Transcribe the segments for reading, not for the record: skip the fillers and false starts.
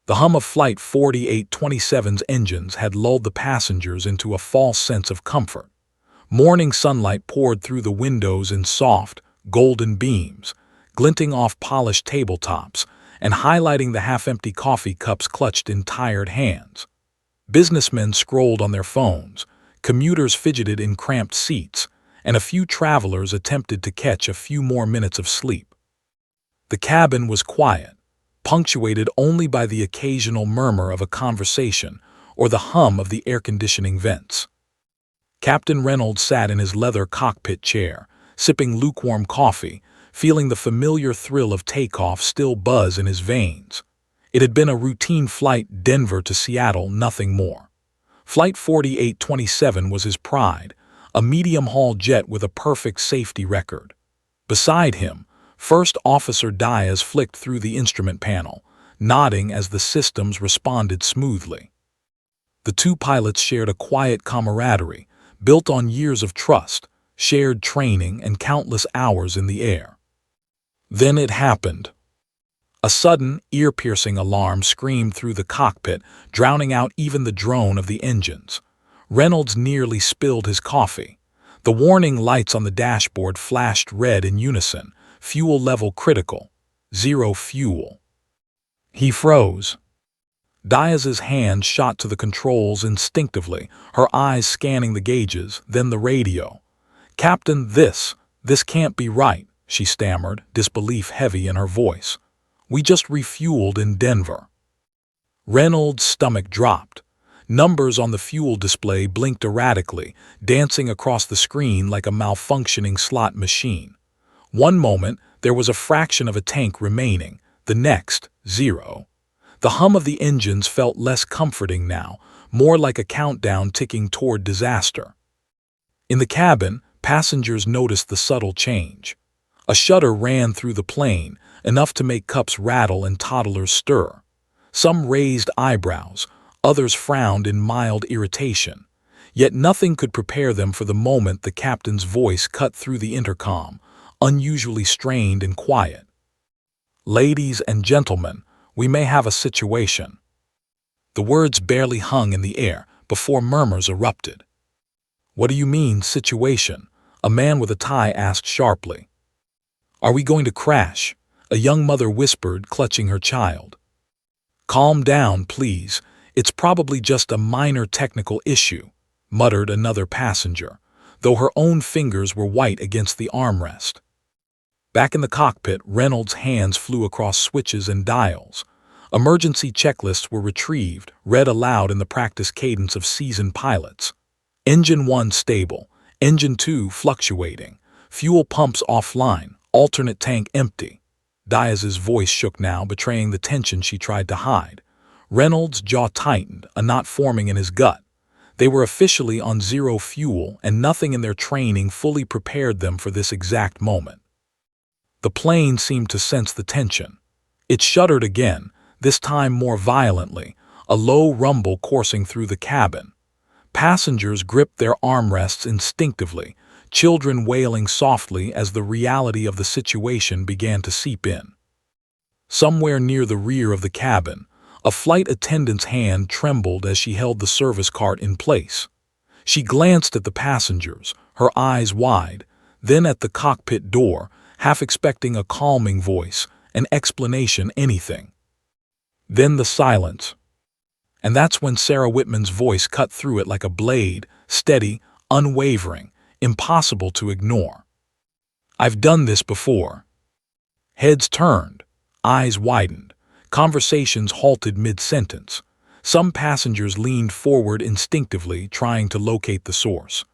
The hum of Flight 4827's engines had lulled the passengers into a false sense of comfort. Morning sunlight poured through the windows in soft, golden beams, glinting off polished tabletops and highlighting the half-empty coffee cups clutched in tired hands. Businessmen scrolled on their phones, commuters fidgeted in cramped seats, and a few travelers attempted to catch a few more minutes of sleep. The cabin was quiet, punctuated only by the occasional murmur of a conversation or the hum of the air-conditioning vents. Captain Reynolds sat in his leather cockpit chair, sipping lukewarm coffee, feeling the familiar thrill of takeoff still buzz in his veins. It had been a routine flight, Denver to Seattle, nothing more. Flight 4827 was his pride, a medium-haul jet with a perfect safety record. Beside him, First Officer Diaz flicked through the instrument panel, nodding as the systems responded smoothly. The two pilots shared a quiet camaraderie, built on years of trust, shared training, and countless hours in the air. Then it happened. A sudden, ear-piercing alarm screamed through the cockpit, drowning out even the drone of the engines. Reynolds nearly spilled his coffee. The warning lights on the dashboard flashed red in unison. Fuel level critical. 0 fuel. He froze. Diaz's hand shot to the controls instinctively, her eyes scanning the gauges, then the radio. "Captain, this can't be right," she stammered, disbelief heavy in her voice. "We just refueled in Denver." Reynolds' stomach dropped. Numbers on the fuel display blinked erratically, dancing across the screen like a malfunctioning slot machine. One moment, there was a fraction of a tank remaining, the next, 0. The hum of the engines felt less comforting now, more like a countdown ticking toward disaster. In the cabin, passengers noticed the subtle change. A shudder ran through the plane, enough to make cups rattle and toddlers stir. Some raised eyebrows, others frowned in mild irritation. Yet nothing could prepare them for the moment the captain's voice cut through the intercom, unusually strained and quiet. "Ladies and gentlemen, we may have a situation." The words barely hung in the air before murmurs erupted. "What do you mean, situation?" a man with a tie asked sharply. "Are we going to crash?" a young mother whispered, clutching her child. "Calm down, please. It's probably just a minor technical issue," muttered another passenger, though her own fingers were white against the armrest. Back in the cockpit, Reynolds' hands flew across switches and dials. Emergency checklists were retrieved, read aloud in the practice cadence of seasoned pilots. Engine 1 stable, Engine 2 fluctuating, fuel pumps offline, alternate tank empty. Diaz's voice shook now, betraying the tension she tried to hide. Reynolds' jaw tightened, a knot forming in his gut. They were officially on 0 fuel, and nothing in their training fully prepared them for this exact moment. The plane seemed to sense the tension. It shuddered again, this time more violently, a low rumble coursing through the cabin. Passengers gripped their armrests instinctively, children wailing softly as the reality of the situation began to seep in. Somewhere near the rear of the cabin, a flight attendant's hand trembled as she held the service cart in place. She glanced at the passengers, her eyes wide, then at the cockpit door, half expecting a calming voice, an explanation, anything. Then the silence. And that's when Sarah Whitman's voice cut through it like a blade, steady, unwavering, impossible to ignore. "I've done this before." Heads turned, eyes widened, conversations halted mid-sentence. Some passengers leaned forward instinctively, trying to locate the source.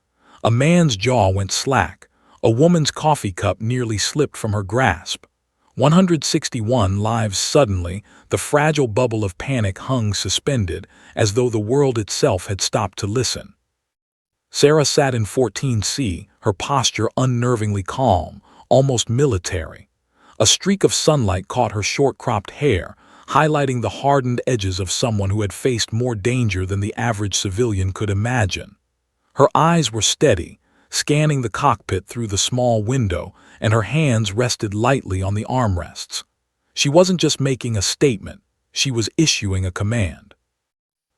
A man's jaw went slack. A woman's coffee cup nearly slipped from her grasp. 161 lives. Suddenly, the fragile bubble of panic hung suspended, as though the world itself had stopped to listen. Sarah sat in 14C, her posture unnervingly calm, almost military. A streak of sunlight caught her short-cropped hair, highlighting the hardened edges of someone who had faced more danger than the average civilian could imagine. Her eyes were steady, scanning the cockpit through the small window, and her hands rested lightly on the armrests. She wasn't just making a statement, She was issuing a command.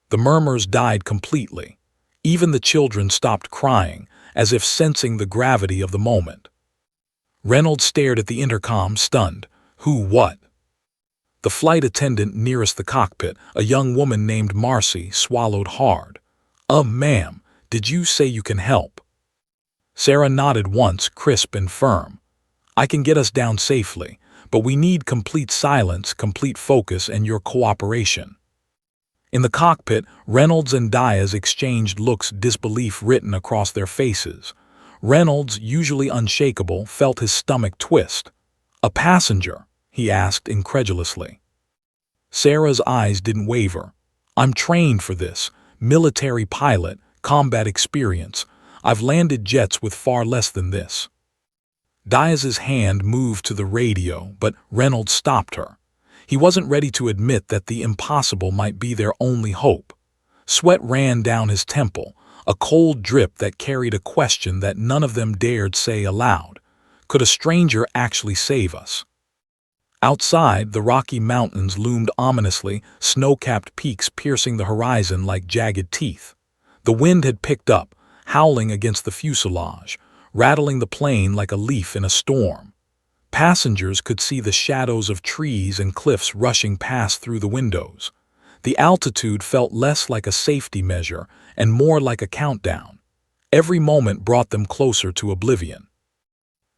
The murmurs died completely. Even the children stopped crying, as if sensing the gravity of the moment. Reynolds stared at the intercom, stunned. Who, what? The flight attendant nearest the cockpit, a young woman named Marcy, swallowed hard. Ma'am, did you say you can help? Sarah nodded once, crisp and firm. I can get us down safely, but we need complete silence, complete focus, and your cooperation. In the cockpit, Reynolds and Diaz exchanged looks, disbelief written across their faces. Reynolds, usually unshakable, felt his stomach twist. A passenger? He asked incredulously. Sarah's eyes didn't waver. I'm trained for this. Military pilot, combat experience. I've landed jets with far less than this. Diaz's hand moved to the radio, but Reynolds stopped her. He wasn't ready to admit that the impossible might be their only hope. Sweat ran down his temple, a cold drip that carried a question that none of them dared say aloud. Could a stranger actually save us? Outside, the Rocky Mountains loomed ominously, snow-capped peaks piercing the horizon like jagged teeth. The wind had picked up, howling against the fuselage, rattling the plane like a leaf in a storm. Passengers could see the shadows of trees and cliffs rushing past through the windows. The altitude felt less like a safety measure and more like a countdown. Every moment brought them closer to oblivion.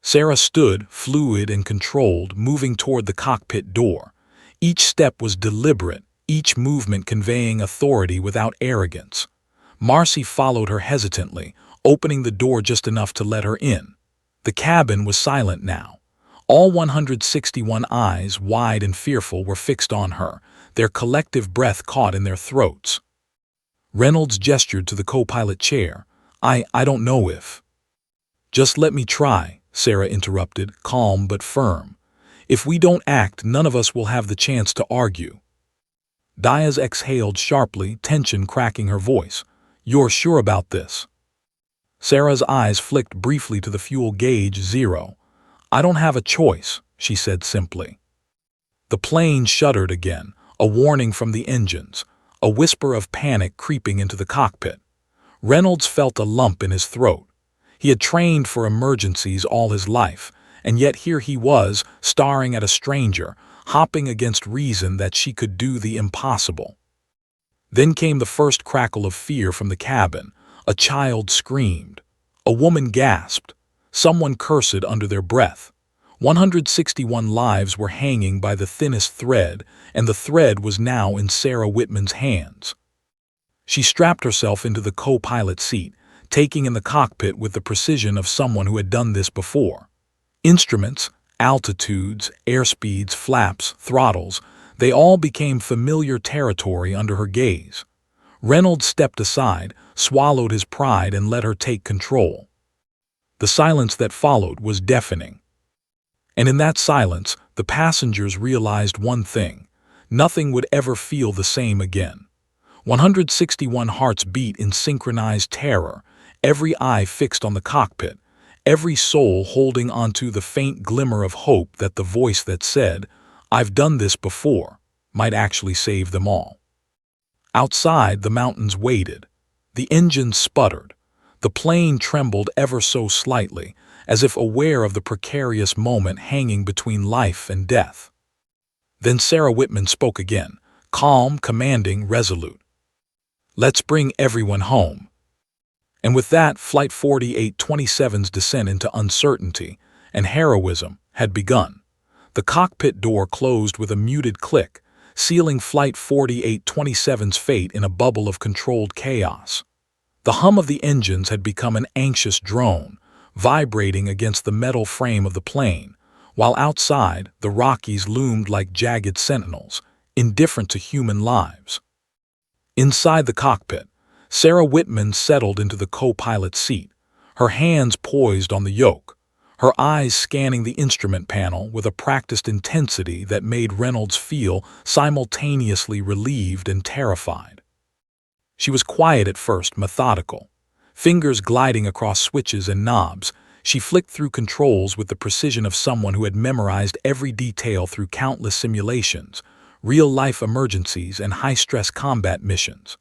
Sarah stood, fluid and controlled, moving toward the cockpit door. Each step was deliberate, each movement conveying authority without arrogance. Marcy followed her hesitantly, opening the door just enough to let her in. The cabin was silent now. All 161 eyes, wide and fearful, were fixed on her, their collective breath caught in their throats. Reynolds gestured to the co-pilot chair. I don't know if. Just let me try, Sarah interrupted, calm but firm. If we don't act, none of us will have the chance to argue. Diaz exhaled sharply, tension cracking her voice. You're sure about this? Sarah's eyes flicked briefly to the fuel gauge 0. I don't have a choice, she said simply. The plane shuddered again, a warning from the engines, a whisper of panic creeping into the cockpit. Reynolds felt a lump in his throat. He had trained for emergencies all his life, and yet here he was, staring at a stranger, hopping against reason that she could do the impossible. Then came the first crackle of fear from the cabin. A child screamed. A woman gasped. Someone cursed under their breath. 161 lives were hanging by the thinnest thread, and the thread was now in Sarah Whitman's hands. She strapped herself into the co-pilot seat, taking in the cockpit with the precision of someone who had done this before. Instruments, altitudes, airspeeds, flaps, throttles, they all became familiar territory under her gaze. Reynolds stepped aside, swallowed his pride, and let her take control. The silence that followed was deafening. And in that silence, the passengers realized one thing. Nothing would ever feel the same again. 161 hearts beat in synchronized terror, every eye fixed on the cockpit, every soul holding onto the faint glimmer of hope that the voice that said, "I've done this before," might actually save them all. Outside, the mountains waited. The engines sputtered. The plane trembled ever so slightly, as if aware of the precarious moment hanging between life and death. Then Sarah Whitman spoke again, calm, commanding, resolute. "Let's bring everyone home." And with that, Flight 4827's descent into uncertainty and heroism had begun. The cockpit door closed with a muted click, sealing Flight 4827's fate in a bubble of controlled chaos. The hum of the engines had become an anxious drone, vibrating against the metal frame of the plane, while outside, the Rockies loomed like jagged sentinels, indifferent to human lives. Inside the cockpit, Sarah Whitman settled into the co-pilot seat, her hands poised on the yoke, her eyes scanning the instrument panel with a practiced intensity that made Reynolds feel simultaneously relieved and terrified. She was quiet at first, methodical. Fingers gliding across switches and knobs, she flicked through controls with the precision of someone who had memorized every detail through countless simulations, real-life emergencies and high-stress combat missions.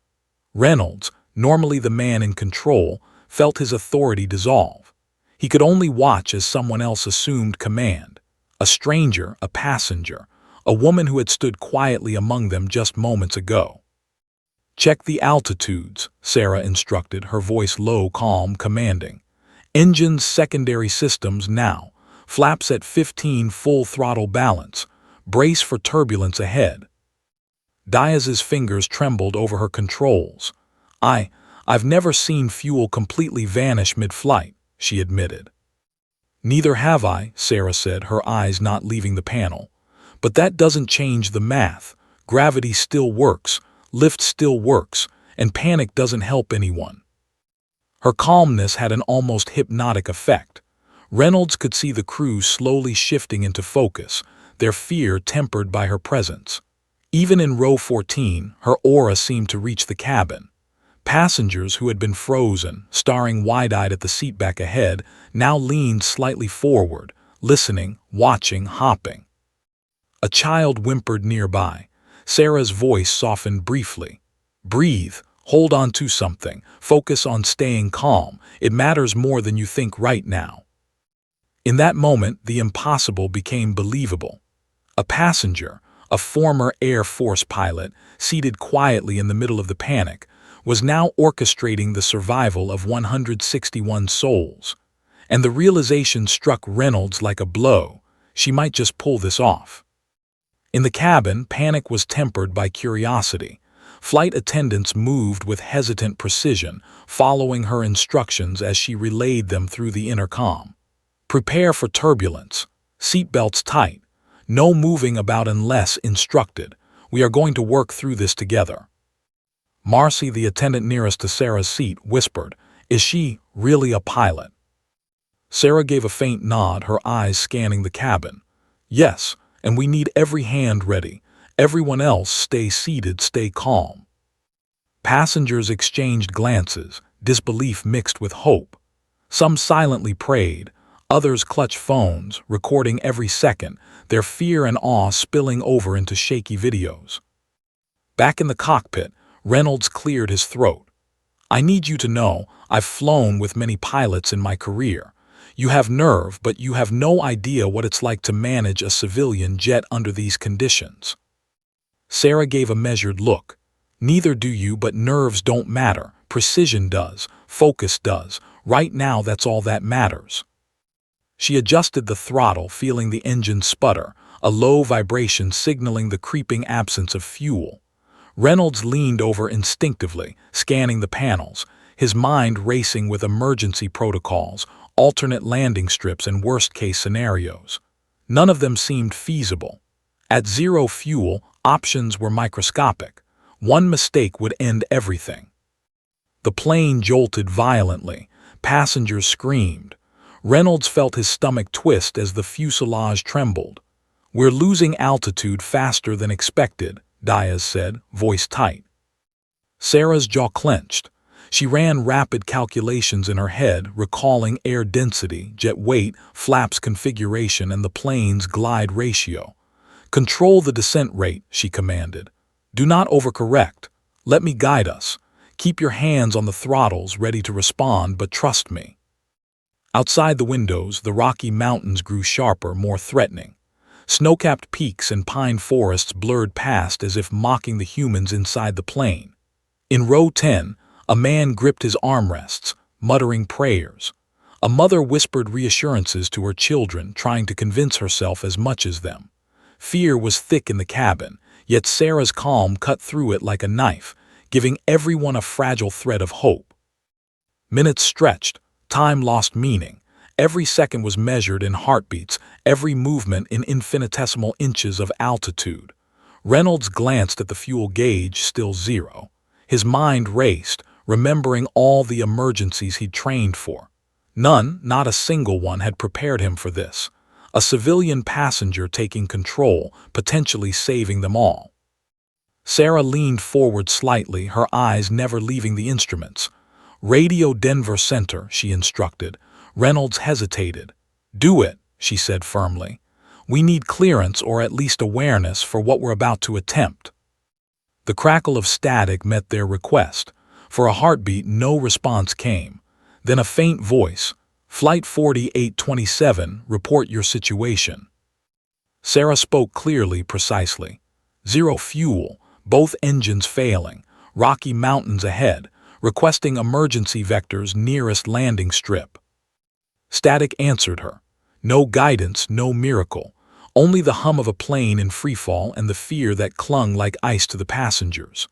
Reynolds, normally the man in control, felt his authority dissolve. He could only watch as someone else assumed command. A stranger, a passenger, a woman who had stood quietly among them just moments ago. "Check the altitudes," Sarah instructed, her voice low, calm, commanding. "Engines, secondary systems now. Flaps at 15, full throttle balance. Brace for turbulence ahead." Diaz's fingers trembled over her controls. I've never seen fuel completely vanish mid-flight," she admitted. "Neither have I," Sarah said, her eyes not leaving the panel. "But that doesn't change the math. Gravity still works, lift still works, and panic doesn't help anyone." Her calmness had an almost hypnotic effect. Reynolds could see the crew slowly shifting into focus, their fear tempered by her presence. Even in row 14, her aura seemed to reach the cabin. Passengers who had been frozen, staring wide-eyed at the seat back ahead, now leaned slightly forward, listening, watching, hopping. A child whimpered nearby. Sarah's voice softened briefly. "Breathe, hold on to something, focus on staying calm. It matters more than you think right now." In that moment, the impossible became believable. A passenger, a former Air Force pilot, seated quietly in the middle of the panic, was now orchestrating the survival of 161 souls. And the realization struck Reynolds like a blow. She might just pull this off. In the cabin, panic was tempered by curiosity. Flight attendants moved with hesitant precision, following her instructions as she relayed them through the intercom. "Prepare for turbulence. Seatbelts tight. No moving about unless instructed. We are going to work through this together." Marcy, the attendant nearest to Sarah's seat, whispered, "Is she really a pilot?" Sarah gave a faint nod, her eyes scanning the cabin. "Yes, and we need every hand ready. Everyone else stay seated, stay calm." Passengers exchanged glances, disbelief mixed with hope. Some silently prayed, others clutched phones, recording every second, their fear and awe spilling over into shaky videos. Back in the cockpit, Reynolds cleared his throat. "I need you to know, I've flown with many pilots in my career. You have nerve, but you have no idea what it's like to manage a civilian jet under these conditions." Sarah gave a measured look. "Neither do you, but nerves don't matter. Precision does. Focus does. Right now, that's all that matters." She adjusted the throttle, feeling the engine sputter, a low vibration signaling the creeping absence of fuel. Reynolds leaned over instinctively, scanning the panels, his mind racing with emergency protocols, alternate landing strips, and worst-case scenarios. None of them seemed feasible. At zero fuel, options were microscopic. One mistake would end everything. The plane jolted violently. Passengers screamed. Reynolds felt his stomach twist as the fuselage trembled. "We're losing altitude faster than expected," Diaz said, voice tight. Sarah's jaw clenched. She ran rapid calculations in her head, recalling air density, jet weight, flaps configuration, and the plane's glide ratio. "Control the descent rate," she commanded. "Do not overcorrect. Let me guide us. Keep your hands on the throttles, ready to respond, but trust me." Outside the windows, the Rocky Mountains grew sharper, more threatening. Snow-capped peaks and pine forests blurred past as if mocking the humans inside the plane. In row 10, a man gripped his armrests, muttering prayers. A mother whispered reassurances to her children, trying to convince herself as much as them. Fear was thick in the cabin, yet Sarah's calm cut through it like a knife, giving everyone a fragile thread of hope. Minutes stretched, time lost meaning. Every second was measured in heartbeats, every movement in infinitesimal inches of altitude. Reynolds glanced at the fuel gauge, still zero. His mind raced, remembering all the emergencies he'd trained for. None, not a single one, had prepared him for this. A civilian passenger taking control, potentially saving them all. Sarah leaned forward slightly, her eyes never leaving the instruments. "Radio Denver Center," she instructed. Reynolds hesitated. "Do it," she said firmly. We need clearance or at least awareness for what we're about to attempt." The crackle of static met their request. For a heartbeat, no response came. Then a faint voice, "Flight 4827, report your situation." Sarah spoke clearly, precisely. "Zero fuel, both engines failing, rocky mountains ahead, requesting emergency vectors nearest landing strip." Static answered her. No guidance, no miracle. Only the hum of a plane in freefall and the fear that clung like ice to the passengers.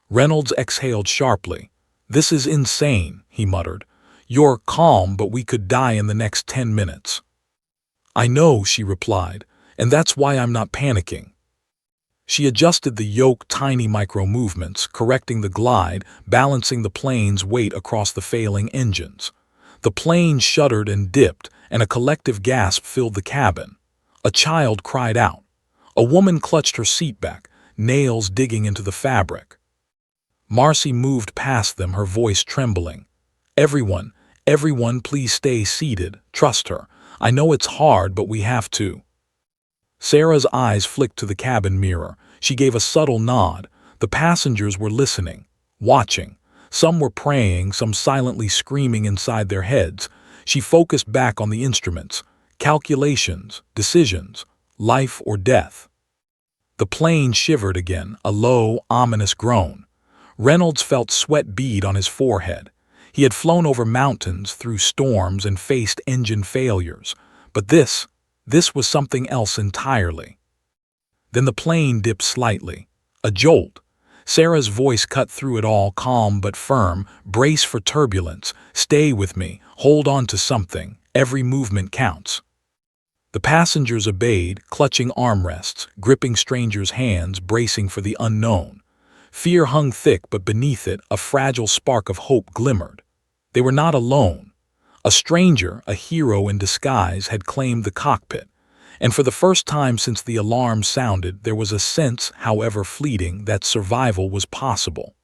Reynolds exhaled sharply. "This is insane," he muttered. "You're calm, but we could die in the next 10 minutes. "I know," she replied, "and that's why I'm not panicking." She adjusted the yoke, tiny micro-movements, correcting the glide, balancing the plane's weight across the failing engines. The plane shuddered and dipped, and a collective gasp filled the cabin. A child cried out. A woman clutched her seat back, nails digging into the fabric. Marcy moved past them, her voice trembling. Everyone, please stay seated. Trust her. I know it's hard, but we have to." Sarah's eyes flicked to the cabin mirror. She gave a subtle nod. The passengers were listening, watching. Some were praying, some silently screaming inside their heads. She focused back on the instruments. Calculations, decisions, life or death. The plane shivered again, a low, ominous groan. Reynolds felt sweat bead on his forehead. He had flown over mountains, through storms, and faced engine failures. But this was something else entirely. Then the plane dipped slightly. A jolt. Sarah's voice cut through it all, calm but firm. "Brace for turbulence. Stay with me. Hold on to something. Every movement counts." The passengers obeyed, clutching armrests, gripping strangers' hands, bracing for the unknown. Fear hung thick, but beneath it, a fragile spark of hope glimmered. They were not alone. A stranger, a hero in disguise, had claimed the cockpit. And for the first time since the alarm sounded, there was a sense, however fleeting, that survival was possible.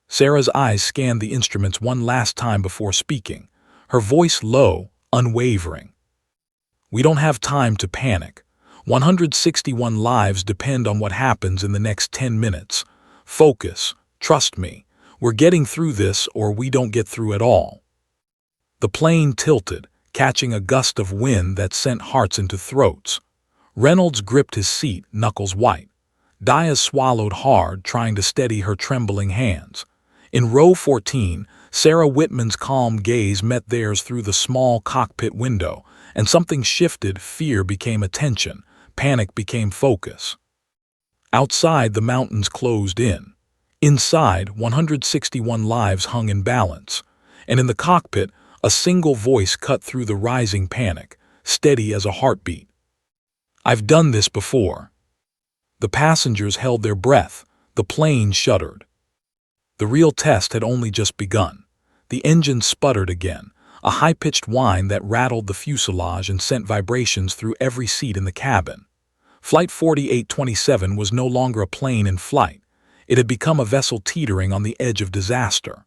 Sarah's eyes scanned the instruments one last time before speaking, her voice low, unwavering. "We don't have time to panic. 161 lives depend on what happens in the next 10 minutes. Focus. Trust me. We're getting through this, or we don't get through at all." The plane tilted, catching a gust of wind that sent hearts into throats. Reynolds gripped his seat, knuckles white. Diaz swallowed hard, trying to steady her trembling hands. In row 14, Sarah Whitman's calm gaze met theirs through the small cockpit window, and something shifted. Fear became attention, panic became focus. Outside, the mountains closed in. Inside, 161 lives hung in balance. And in the cockpit, a single voice cut through the rising panic, steady as a heartbeat. "I've done this before." The passengers held their breath. The plane shuddered. The real test had only just begun. The engine sputtered again, a high-pitched whine that rattled the fuselage and sent vibrations through every seat in the cabin. Flight 4827 was no longer a plane in flight. It had become a vessel teetering on the edge of disaster.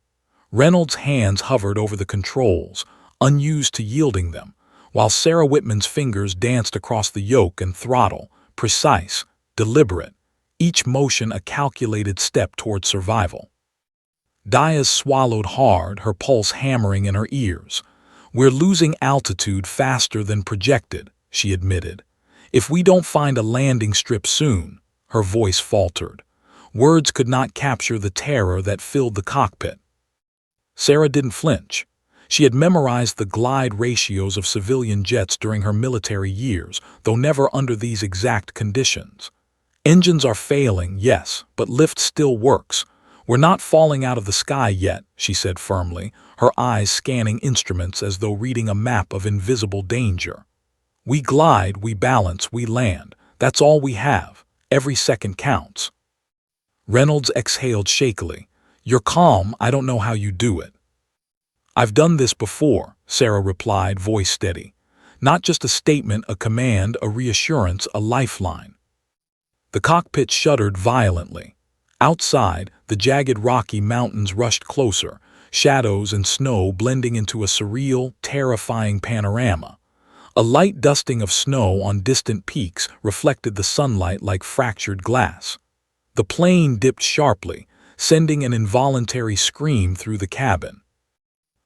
Reynolds' hands hovered over the controls, unused to yielding them, while Sarah Whitman's fingers danced across the yoke and throttle, precise, deliberate, each motion a calculated step toward survival. Diaz swallowed hard, her pulse hammering in her ears. "We're losing altitude faster than projected," she admitted. "If we don't find a landing strip soon," her voice faltered. Words could not capture the terror that filled the cockpit. Sarah didn't flinch. She had memorized the glide ratios of civilian jets during her military years, though never under these exact conditions. "Engines are failing, yes, but lift still works. We're not falling out of the sky yet," she said firmly, her eyes scanning instruments as though reading a map of invisible danger. "We glide, we balance, we land. That's all we have. Every second counts." Reynolds exhaled shakily. "You're calm, I don't know how you do it." "I've done this before," Sarah replied, voice steady. Not just a statement, a command, a reassurance, a lifeline. The cockpit shuddered violently. Outside, the jagged rocky mountains rushed closer, shadows and snow blending into a surreal, terrifying panorama. A light dusting of snow on distant peaks reflected the sunlight like fractured glass. The plane dipped sharply, sending an involuntary scream through the cabin.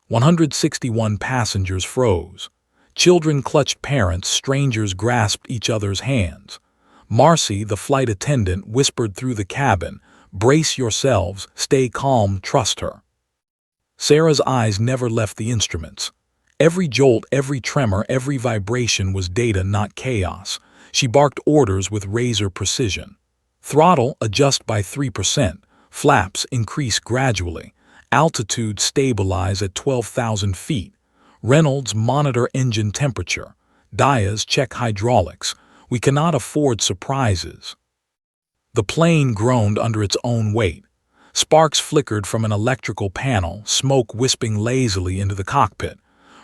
161 passengers froze. Children clutched parents, strangers grasped each other's hands. Marcy, the flight attendant, whispered through the cabin, "Brace yourselves, stay calm, trust her." Sarah's eyes never left the instruments. Every jolt, every tremor, every vibration was data, not chaos. She barked orders with razor precision. Throttle, adjust by 3%. Flaps, increase gradually. Altitude, stabilize at 12,000 feet. Reynolds, monitor engine temperature. Diaz, check hydraulics. We cannot afford surprises. The plane groaned under its own weight. Sparks flickered from an electrical panel, smoke wisping lazily into the cockpit.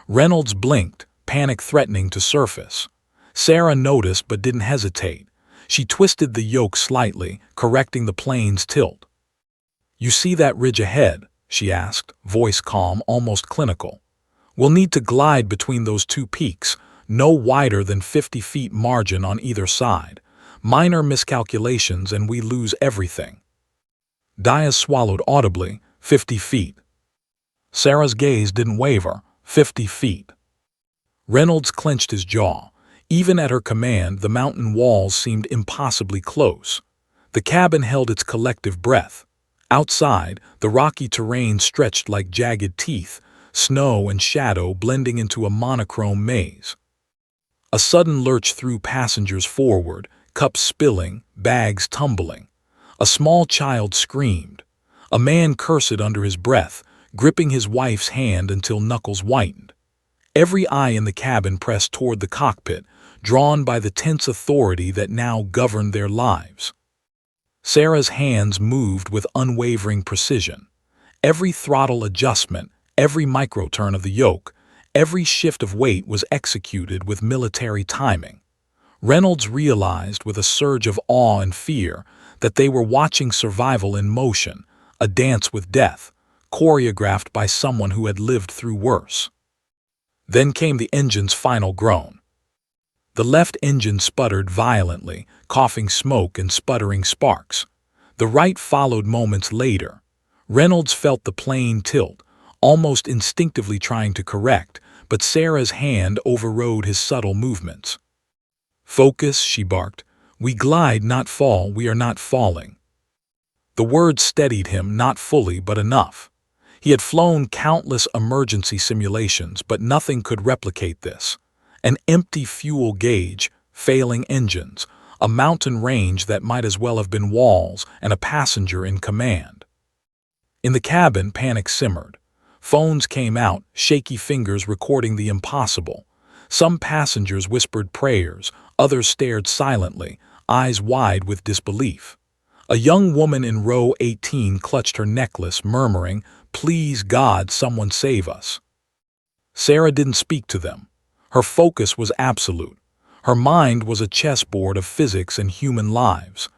Reynolds blinked, panic threatening to surface. Sarah noticed but didn't hesitate. She twisted the yoke slightly, correcting the plane's tilt. "You see that ridge ahead?" she asked, voice calm, almost clinical. "We'll need to glide between those two peaks, no wider than 50 feet margin on either side. Minor miscalculations and we lose everything." Diaz swallowed audibly. 50 feet. Sarah's gaze didn't waver. 50 feet. Reynolds clenched his jaw. Even at her command, the mountain walls seemed impossibly close. The cabin held its collective breath. Outside, the rocky terrain stretched like jagged teeth, snow and shadow blending into a monochrome maze. A sudden lurch threw passengers forward, cups spilling, bags tumbling. A small child screamed. A man cursed under his breath, gripping his wife's hand until knuckles whitened. Every eye in the cabin pressed toward the cockpit, drawn by the tense authority that now governed their lives. Sarah's hands moved with unwavering precision. Every throttle adjustment, every microturn of the yoke, every shift of weight was executed with military timing. Reynolds realized with a surge of awe and fear that they were watching survival in motion, a dance with death, choreographed by someone who had lived through worse. Then came the engine's final groan. The left engine sputtered violently, coughing smoke and sputtering sparks. The right followed moments later. Reynolds felt the plane tilt, almost instinctively trying to correct, but Sarah's hand overrode his subtle movements. "Focus," she barked. "We glide, not fall. We are not falling." The words steadied him, not fully, but enough. He had flown countless emergency simulations, but nothing could replicate this. An empty fuel gauge, failing engines, a mountain range that might as well have been walls, and a passenger in command. In the cabin, panic simmered. Phones came out, shaky fingers recording the impossible. Some passengers whispered prayers, others stared silently, eyes wide with disbelief. A young woman in row 18 clutched her necklace, murmuring, "Please God, someone save us." Sarah didn't speak to them. Her focus was absolute. Her mind was a chessboard of physics and human lives.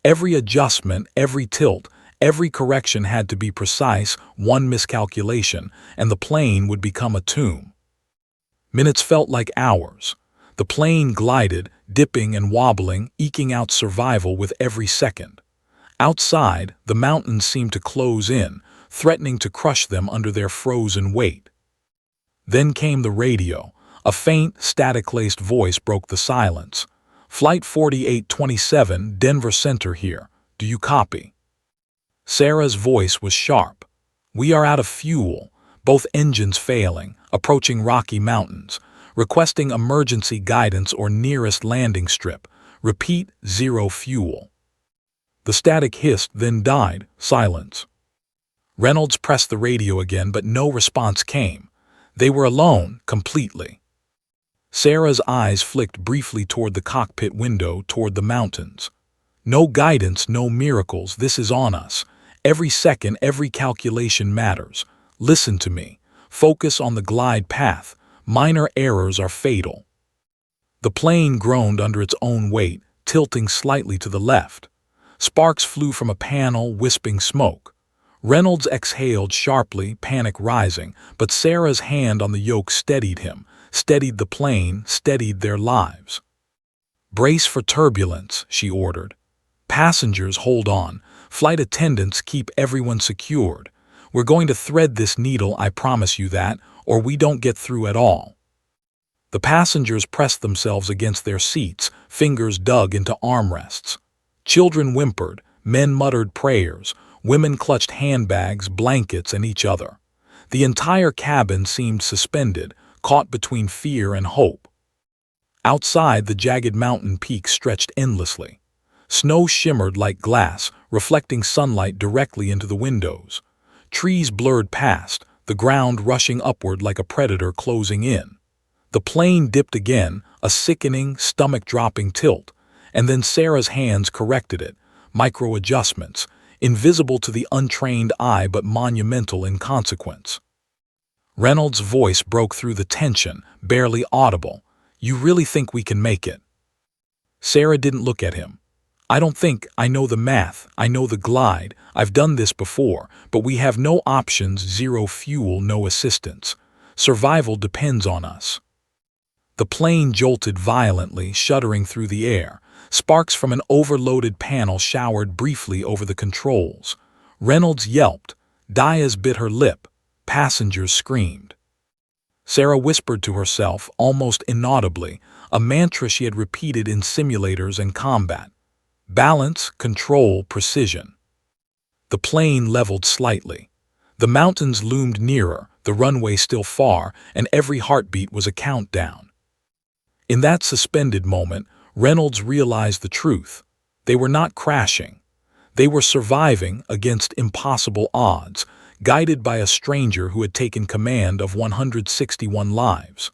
Every adjustment, every tilt, every correction had to be precise. One miscalculation, and the plane would become a tomb. Minutes felt like hours. The plane glided, dipping and wobbling, eking out survival with every second. Outside, the mountains seemed to close in, threatening to crush them under their frozen weight. Then came the radio. A faint, static-laced voice broke the silence. "Flight 4827, Denver Center here. Do you copy?" Sarah's voice was sharp. "We are out of fuel, both engines failing, approaching Rocky Mountains, requesting emergency guidance or nearest landing strip. Repeat, 0 fuel." The static hissed, then died. Silence. Reynolds pressed the radio again, but no response came. They were alone, completely. Sarah's eyes flicked briefly toward the cockpit window, toward the mountains. "No guidance, no miracles, this is on us. Every second, every calculation matters. Listen to me. Focus on the glide path. Minor errors are fatal." The plane groaned under its own weight, tilting slightly to the left. Sparks flew from a panel, wisping smoke. Reynolds exhaled sharply, panic rising, but Sarah's hand on the yoke steadied him, steadied the plane, steadied their lives. "Brace for turbulence," she ordered. "Passengers, hold on. Flight attendants, keep everyone secured. We're going to thread this needle, I promise you that, or we don't get through at all." The passengers pressed themselves against their seats, fingers dug into armrests. Children whimpered, men muttered prayers, women clutched handbags, blankets, and each other. The entire cabin seemed suspended, caught between fear and hope. Outside, the jagged mountain peaks stretched endlessly. Snow shimmered like glass, reflecting sunlight directly into the windows. Trees blurred past, the ground rushing upward like a predator closing in. The plane dipped again, a sickening, stomach-dropping tilt, and then Sarah's hands corrected it, micro-adjustments, invisible to the untrained eye but monumental in consequence. Reynolds' voice broke through the tension, barely audible. "You really think we can make it?" Sarah didn't look at him. "I don't think. I know the math. I know the glide. I've done this before, but we have no options, zero fuel, no assistance. Survival depends on us." The plane jolted violently, shuddering through the air. Sparks from an overloaded panel showered briefly over the controls. Reynolds yelped. Diaz bit her lip. Passengers screamed. Sarah whispered to herself, almost inaudibly, a mantra she had repeated in simulators and combat. Balance, control, precision. The plane leveled slightly. The mountains loomed nearer, the runway still far, and every heartbeat was a countdown. In that suspended moment, Reynolds realized the truth. They were not crashing. They were surviving against impossible odds, guided by a stranger who had taken command of 161 lives.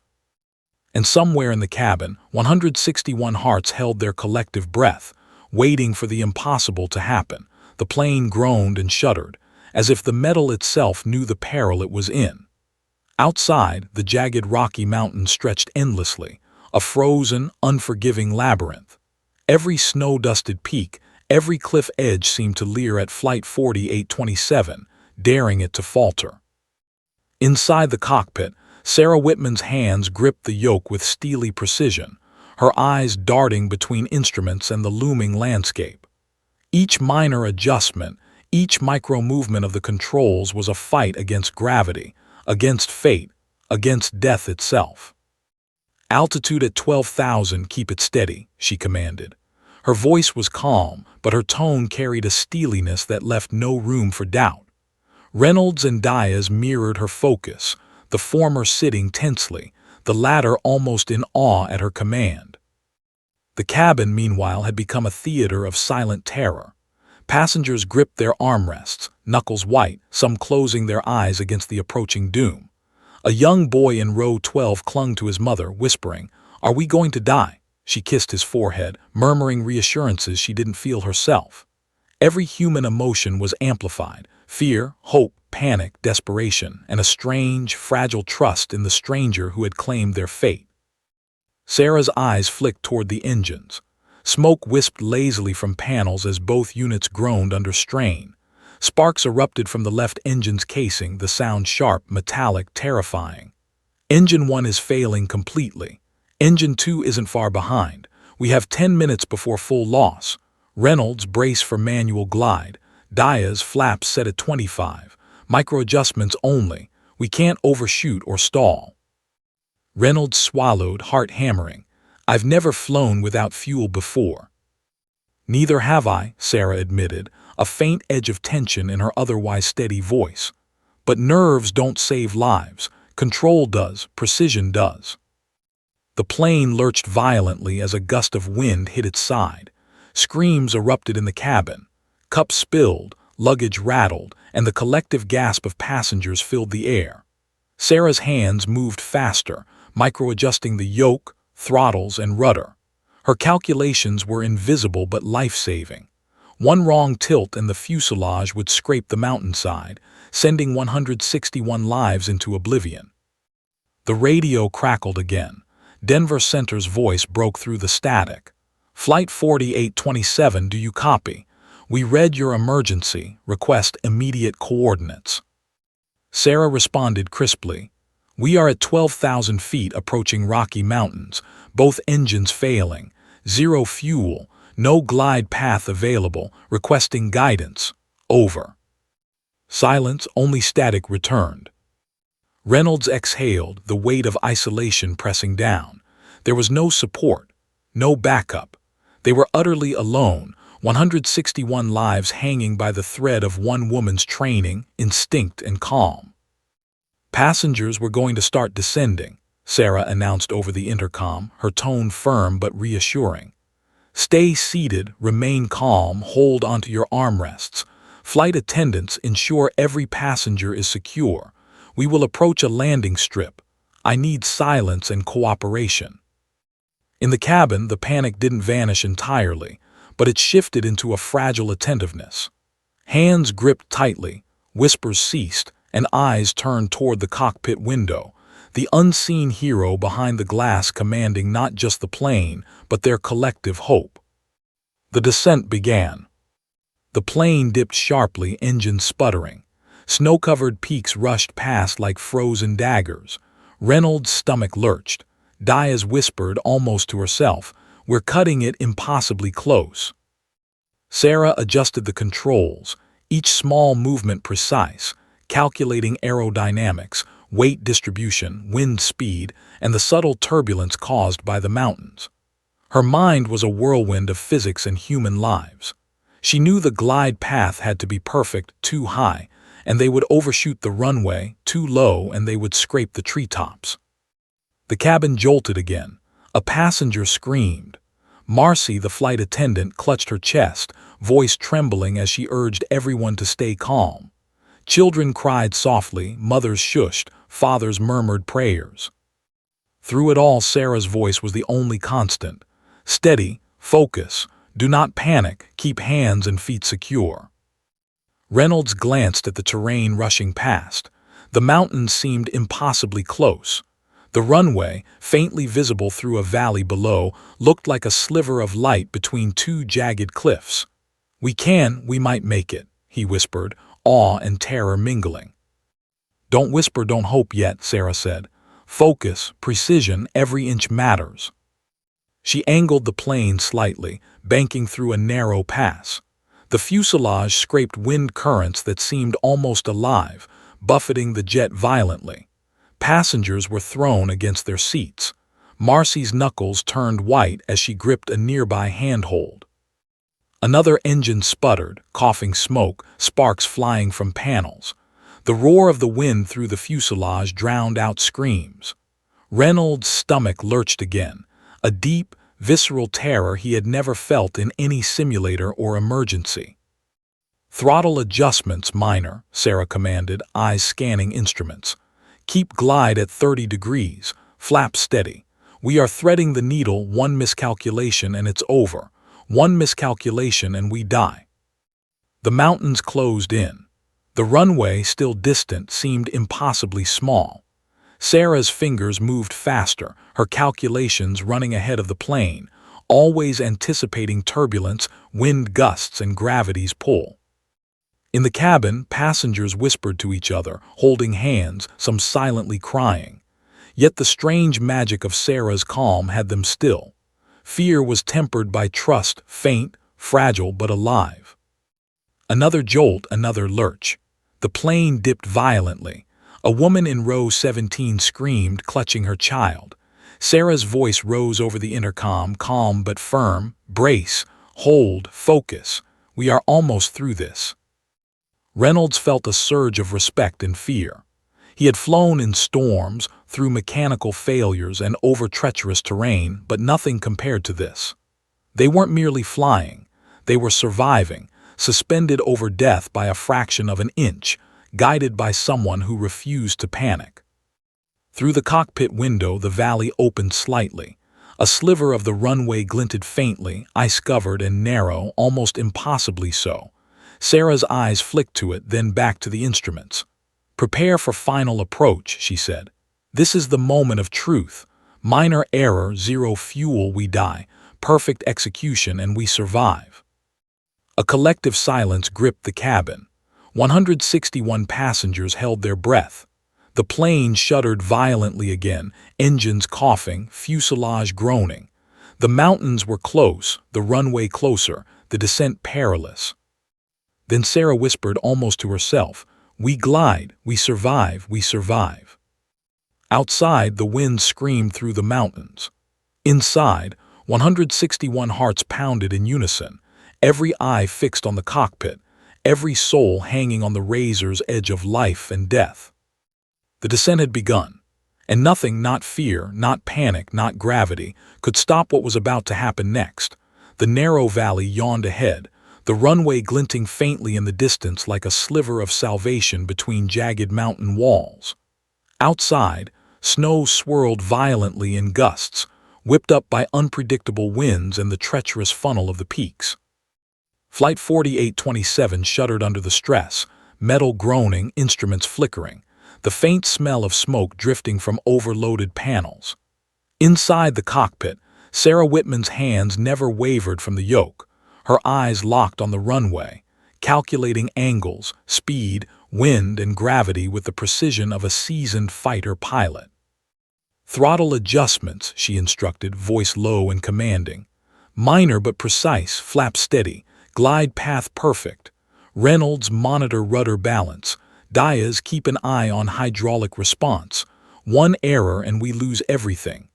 And somewhere in the cabin, 161 hearts held their collective breath, waiting for the impossible to happen. The plane groaned and shuddered, as if the metal itself knew the peril it was in. Outside, the jagged Rocky Mountains stretched endlessly, a frozen, unforgiving labyrinth. Every snow-dusted peak, every cliff edge seemed to leer at Flight 4827, daring it to falter. Inside the cockpit, Sarah Whitman's hands gripped the yoke with steely precision, her eyes darting between instruments and the looming landscape. Each minor adjustment, each micro-movement of the controls was a fight against gravity, against fate, against death itself. "Altitude at 12,000, keep it steady," she commanded. Her voice was calm, but her tone carried a steeliness that left no room for doubt. Reynolds and Diaz mirrored her focus, the former sitting tensely, the latter almost in awe at her command. The cabin, meanwhile, had become a theater of silent terror. Passengers gripped their armrests, knuckles white, some closing their eyes against the approaching doom. A young boy in row 12 clung to his mother, whispering, "Are we going to die?" She kissed his forehead, murmuring reassurances she didn't feel herself. Every human emotion was amplified: fear, hope, panic, desperation, and a strange, fragile trust in the stranger who had claimed their fate. Sarah's eyes flicked toward the engines. Smoke wisped lazily from panels as both units groaned under strain. Sparks erupted from the left engine's casing, the sound sharp, metallic, terrifying. "Engine 1 is failing completely. Engine 2 isn't far behind. We have 10 minutes before full loss. Reynolds, brace for manual glide. Diaz, flaps set at 25. Micro-adjustments only. We can't overshoot or stall." Reynolds swallowed, heart hammering. "I've never flown without fuel before." "Neither have I," Sarah admitted, a faint edge of tension in her otherwise steady voice. "But nerves don't save lives. Control does, precision does." The plane lurched violently as a gust of wind hit its side. Screams erupted in the cabin. Cups spilled, luggage rattled, and the collective gasp of passengers filled the air. Sarah's hands moved faster, micro-adjusting the yoke, throttles, and rudder. Her calculations were invisible but life-saving. One wrong tilt and the fuselage would scrape the mountainside, sending 161 lives into oblivion. The radio crackled again. Denver Center's voice broke through the static. "Flight 4827, do you copy? We read your emergency. Request immediate coordinates." Sarah responded crisply. We are at 12,000 feet approaching Rocky Mountains, both engines failing, zero fuel, no glide path available, requesting guidance. Over. Silence, only static returned. Reynolds exhaled, the weight of isolation pressing down. There was no support, no backup. They were utterly alone, 161 lives hanging by the thread of one woman's training, instinct, and calm. Passengers were going to start descending, Sarah announced over the intercom, her tone firm but reassuring. Stay seated, remain calm, hold onto your armrests. Flight attendants ensure every passenger is secure. We will approach a landing strip. I need silence and cooperation. In the cabin, the panic didn't vanish entirely, but it shifted into a fragile attentiveness. Hands gripped tightly, whispers ceased, and eyes turned toward the cockpit window, the unseen hero behind the glass commanding not just the plane, but their collective hope. The descent began. The plane dipped sharply, engines sputtering. Snow-covered peaks rushed past like frozen daggers. Reynolds' stomach lurched. Diaz whispered almost to herself, "We're cutting it impossibly close." Sarah adjusted the controls, each small movement precise, calculating aerodynamics, weight distribution, wind speed, and the subtle turbulence caused by the mountains. Her mind was a whirlwind of physics and human lives. She knew the glide path had to be perfect, too high, and they would overshoot the runway, too low, and they would scrape the treetops. The cabin jolted again. A passenger screamed. Marcy, the flight attendant, clutched her chest, voice trembling as she urged everyone to stay calm. Children cried softly, mothers shushed, fathers murmured prayers. Through it all, Sarah's voice was the only constant. Steady, focus, do not panic, keep hands and feet secure. Reynolds glanced at the terrain rushing past. The mountains seemed impossibly close. The runway, faintly visible through a valley below, looked like a sliver of light between two jagged cliffs. We might make it," he whispered, awe and terror mingling. "Don't whisper, don't hope yet," Sarah said. "Focus, precision, every inch matters." She angled the plane slightly, banking through a narrow pass. The fuselage scraped wind currents that seemed almost alive, buffeting the jet violently. Passengers were thrown against their seats. Marcy's knuckles turned white as she gripped a nearby handhold. Another engine sputtered, coughing smoke, sparks flying from panels. The roar of the wind through the fuselage drowned out screams. Reynolds' stomach lurched again, a deep, visceral terror he had never felt in any simulator or emergency. "Throttle adjustments, minor," Sarah commanded, eyes scanning instruments. "Keep glide at 30 degrees, flap steady. We are threading the needle, one miscalculation and it's over. One miscalculation and we die." The mountains closed in. The runway, still distant, seemed impossibly small. Sarah's fingers moved faster, her calculations running ahead of the plane, always anticipating turbulence, wind gusts, and gravity's pull. In the cabin, passengers whispered to each other, holding hands, some silently crying. Yet the strange magic of Sarah's calm had them still. Fear was tempered by trust, faint, fragile, but alive. Another jolt, another lurch. The plane dipped violently. A woman in row 17 screamed, clutching her child. Sarah's voice rose over the intercom, calm but firm. "Brace, hold, focus. We are almost through this." Reynolds felt a surge of respect and fear. He had flown in storms, through mechanical failures and over treacherous terrain, but nothing compared to this. They weren't merely flying. They were surviving, suspended over death by a fraction of an inch, guided by someone who refused to panic. Through the cockpit window, the valley opened slightly. A sliver of the runway glinted faintly, ice-covered and narrow, almost impossibly so. Sarah's eyes flicked to it, then back to the instruments. "Prepare for final approach," she said. "This is the moment of truth. Minor error, zero fuel, we die. Perfect execution, and we survive." A collective silence gripped the cabin. 161 passengers held their breath. The plane shuddered violently again, engines coughing, fuselage groaning. The mountains were close, the runway closer, the descent perilous. Then Sarah whispered almost to herself, "We glide, we survive, we survive." Outside, the wind screamed through the mountains. Inside, 161 hearts pounded in unison, every eye fixed on the cockpit, every soul hanging on the razor's edge of life and death. The descent had begun, and nothing, not fear, not panic, not gravity, could stop what was about to happen next. The narrow valley yawned ahead, the runway glinting faintly in the distance like a sliver of salvation between jagged mountain walls. Outside, snow swirled violently in gusts, whipped up by unpredictable winds and the treacherous funnel of the peaks. Flight 4827 shuddered under the stress, metal groaning, instruments flickering, the faint smell of smoke drifting from overloaded panels. Inside the cockpit, Sarah Whitman's hands never wavered from the yoke, her eyes locked on the runway, calculating angles, speed, wind, and gravity with the precision of a seasoned fighter pilot. "Throttle adjustments," she instructed, voice low and commanding. "Minor but precise, flap steady, glide path perfect. Reynolds, monitor rudder balance. Diaz, keep an eye on hydraulic response. One error and we lose everything."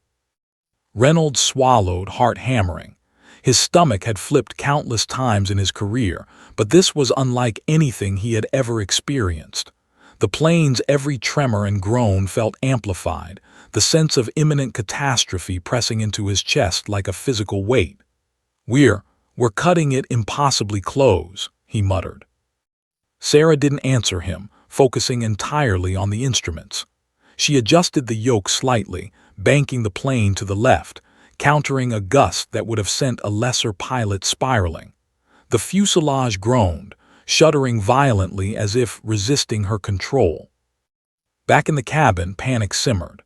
Reynolds swallowed, heart hammering. His stomach had flipped countless times in his career, but this was unlike anything he had ever experienced. The plane's every tremor and groan felt amplified, the sense of imminent catastrophe pressing into his chest like a physical weight. We're cutting it impossibly close," he muttered. Sarah didn't answer him, focusing entirely on the instruments. She adjusted the yoke slightly, banking the plane to the left, countering a gust that would have sent a lesser pilot spiraling. The fuselage groaned, shuddering violently as if resisting her control. Back in the cabin, panic simmered.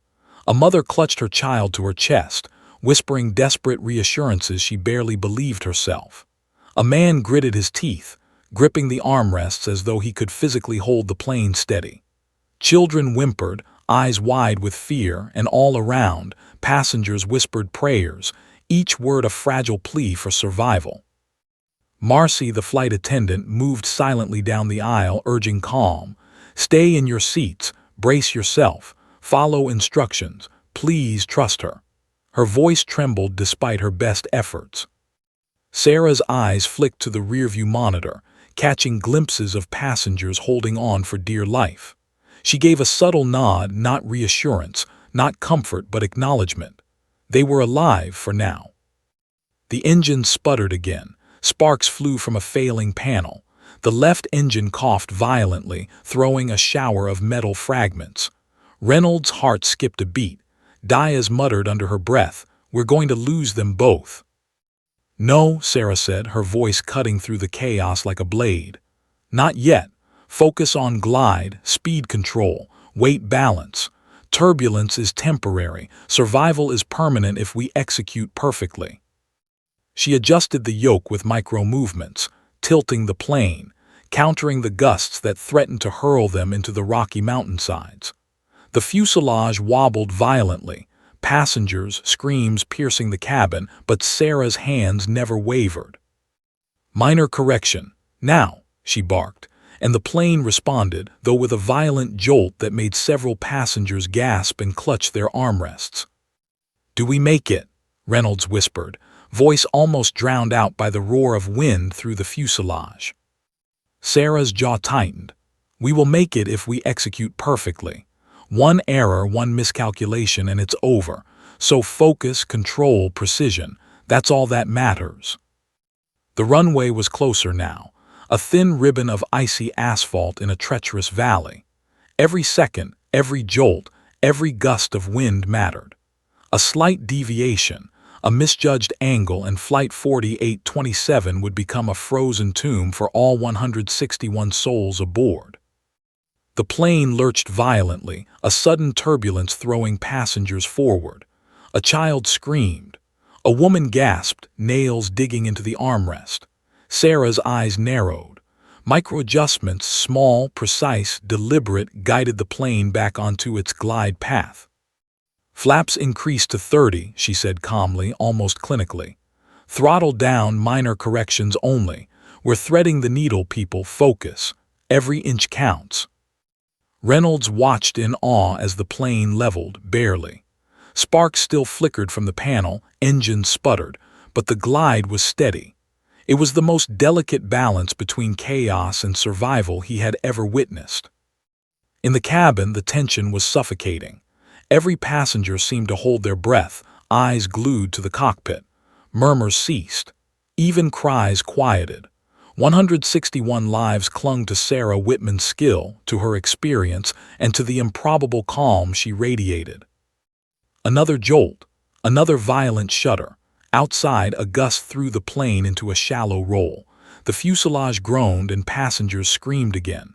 A mother clutched her child to her chest, whispering desperate reassurances she barely believed herself. A man gritted his teeth, gripping the armrests as though he could physically hold the plane steady. Children whimpered, eyes wide with fear, and all around, passengers whispered prayers, each word a fragile plea for survival. Marcy, the flight attendant, moved silently down the aisle, urging calm. "Stay in your seats, brace yourself, follow instructions, please trust her." Her voice trembled despite her best efforts. Sarah's eyes flicked to the rearview monitor, catching glimpses of passengers holding on for dear life. She gave a subtle nod, not reassurance, not comfort, but acknowledgement. They were alive for now. The engine sputtered again. Sparks flew from a failing panel. The left engine coughed violently, throwing a shower of metal fragments. Reynolds' heart skipped a beat. Diaz muttered under her breath, "We're going to lose them both." "No," Sarah said, her voice cutting through the chaos like a blade. "Not yet. Focus on glide, speed control, weight balance. Turbulence is temporary. Survival is permanent if we execute perfectly." She adjusted the yoke with micro-movements, tilting the plane, countering the gusts that threatened to hurl them into the rocky mountainsides. The fuselage wobbled violently, passengers' screams piercing the cabin, but Sarah's hands never wavered. "Minor correction. Now," she barked, and the plane responded, though with a violent jolt that made several passengers gasp and clutch their armrests. "Do we make it?" Reynolds whispered, voice almost drowned out by the roar of wind through the fuselage. Sarah's jaw tightened. "We will make it if we execute perfectly. One error, one miscalculation, and it's over. So focus, control, precision. That's all that matters." The runway was closer now, a thin ribbon of icy asphalt in a treacherous valley. Every second, every jolt, every gust of wind mattered. A slight deviation, a misjudged angle, and Flight 4827 would become a frozen tomb for all 161 souls aboard. The plane lurched violently, a sudden turbulence throwing passengers forward. A child screamed. A woman gasped, nails digging into the armrest. Sarah's eyes narrowed. Micro-adjustments, small, precise, deliberate, guided the plane back onto its glide path. Flaps increased to 30, she said calmly, almost clinically. Throttle down, minor corrections only. We're threading the needle, people, focus. Every inch counts. Reynolds watched in awe as the plane leveled, barely. Sparks still flickered from the panel, engines sputtered, but the glide was steady. It was the most delicate balance between chaos and survival he had ever witnessed. In the cabin, the tension was suffocating. Every passenger seemed to hold their breath, eyes glued to the cockpit. Murmurs ceased. Even cries quieted. 161 lives clung to Sarah Whitman's skill, to her experience, and to the improbable calm she radiated. Another jolt, another violent shudder. Outside, a gust threw the plane into a shallow roll. The fuselage groaned and passengers screamed again.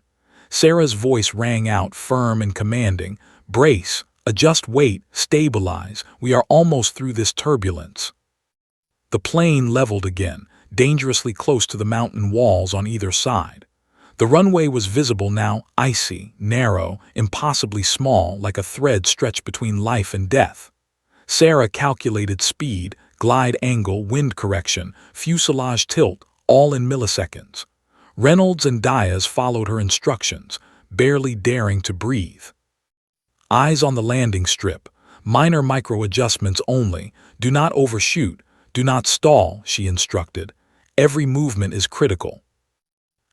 Sarah's voice rang out, firm and commanding. "Brace, adjust weight, stabilize. We are almost through this turbulence." The plane leveled again, dangerously close to the mountain walls on either side. The runway was visible now, icy, narrow, impossibly small, like a thread stretched between life and death. Sarah calculated speed, glide angle, wind correction, fuselage tilt, all in milliseconds. Reynolds and Diaz followed her instructions, barely daring to breathe. Eyes on the landing strip, minor micro-adjustments only. Do not overshoot, do not stall, she instructed. Every movement is critical.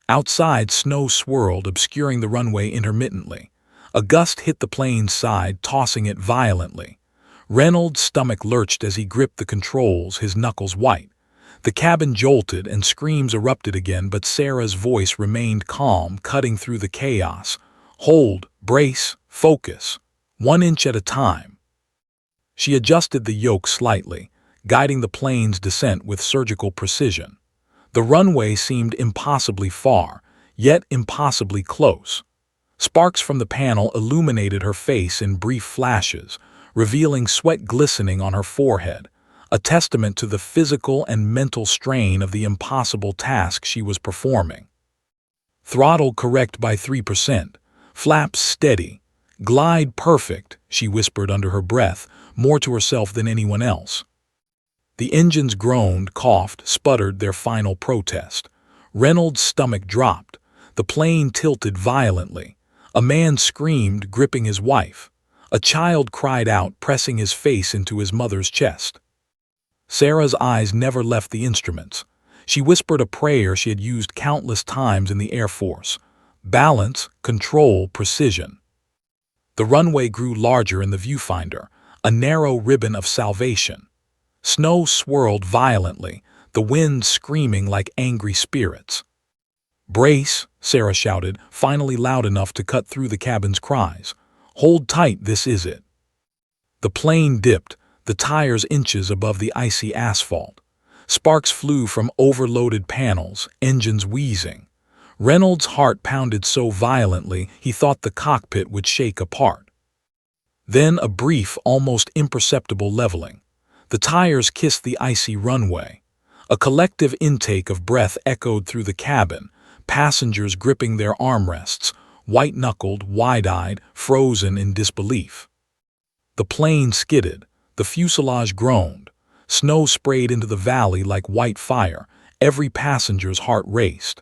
Outside, snow swirled, obscuring the runway intermittently. A gust hit the plane's side, tossing it violently. Reynolds' stomach lurched as he gripped the controls, his knuckles white. The cabin jolted and screams erupted again, but Sarah's voice remained calm, cutting through the chaos. "Hold, brace, focus. 1 inch at a time." She adjusted the yoke slightly, guiding the plane's descent with surgical precision. The runway seemed impossibly far, yet impossibly close. Sparks from the panel illuminated her face in brief flashes, revealing sweat glistening on her forehead, a testament to the physical and mental strain of the impossible task she was performing. Throttle correct by 3%, flaps steady, glide perfect, she whispered under her breath, more to herself than anyone else. The engines groaned, coughed, sputtered their final protest. Reynolds' stomach dropped. The plane tilted violently. A man screamed, gripping his wife. A child cried out, pressing his face into his mother's chest. Sarah's eyes never left the instruments. She whispered a prayer she had used countless times in the Air Force. Balance, control, precision. The runway grew larger in the viewfinder, a narrow ribbon of salvation. Snow swirled violently, the wind screaming like angry spirits. "Brace," Sarah shouted, finally loud enough to cut through the cabin's cries. "Hold tight, this is it." The plane dipped, the tires inches above the icy asphalt. Sparks flew from overloaded panels, engines wheezing. Reynolds' heart pounded so violently he thought the cockpit would shake apart. Then a brief, almost imperceptible leveling. The tires kissed the icy runway. A collective intake of breath echoed through the cabin, passengers gripping their armrests, white-knuckled, wide-eyed, frozen in disbelief. The plane skidded, the fuselage groaned. Snow sprayed into the valley like white fire. Every passenger's heart raced.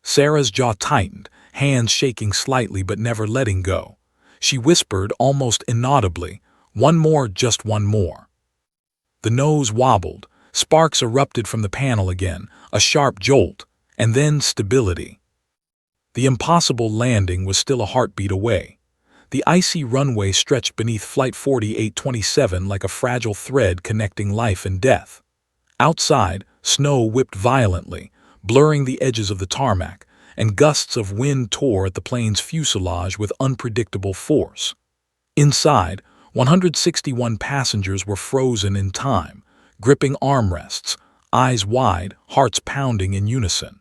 Sarah's jaw tightened, hands shaking slightly but never letting go. She whispered, almost inaudibly, "One more, just one more." The nose wobbled, sparks erupted from the panel again, a sharp jolt, and then stability. The impossible landing was still a heartbeat away. The icy runway stretched beneath Flight 4827 like a fragile thread connecting life and death. Outside, snow whipped violently, blurring the edges of the tarmac, and gusts of wind tore at the plane's fuselage with unpredictable force. Inside, 161 passengers were frozen in time, gripping armrests, eyes wide, hearts pounding in unison.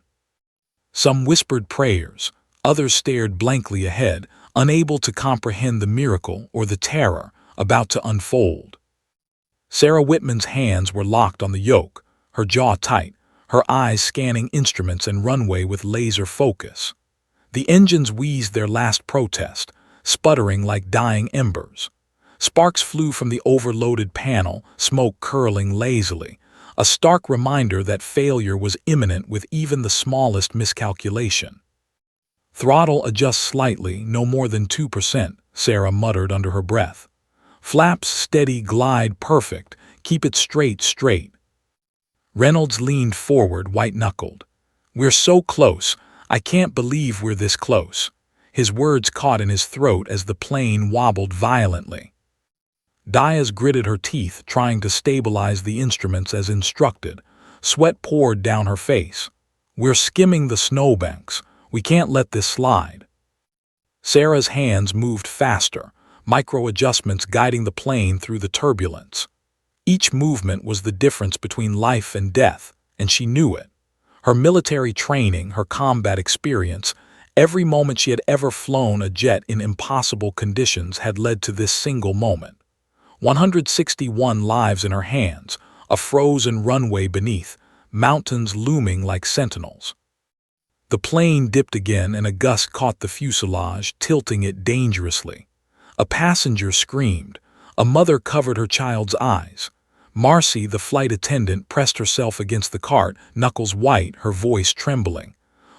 Some whispered prayers, others stared blankly ahead, unable to comprehend the miracle or the terror about to unfold. Sarah Whitman's hands were locked on the yoke, her jaw tight, her eyes scanning instruments and runway with laser focus. The engines wheezed their last protest, sputtering like dying embers. Sparks flew from the overloaded panel, smoke curling lazily, a stark reminder that failure was imminent with even the smallest miscalculation. "Throttle adjust slightly, no more than 2%, Sarah muttered under her breath. "Flaps steady, glide perfect, keep it straight." Reynolds leaned forward, white-knuckled. "We're so close. I can't believe we're this close." His words caught in his throat as the plane wobbled violently. Diaz gritted her teeth, trying to stabilize the instruments as instructed. Sweat poured down her face. "We're skimming the snowbanks. We can't let this slide." Sarah's hands moved faster, micro-adjustments guiding the plane through the turbulence. Each movement was the difference between life and death, and she knew it. Her military training, her combat experience, every moment she had ever flown a jet in impossible conditions had led to this single moment. 161 lives in her hands, a frozen runway beneath, mountains looming like sentinels. The plane dipped again and a gust caught the fuselage, tilting it dangerously. A passenger screamed. A mother covered her child's eyes. Marcy, the flight attendant, pressed herself against the cart, knuckles white, her voice trembling.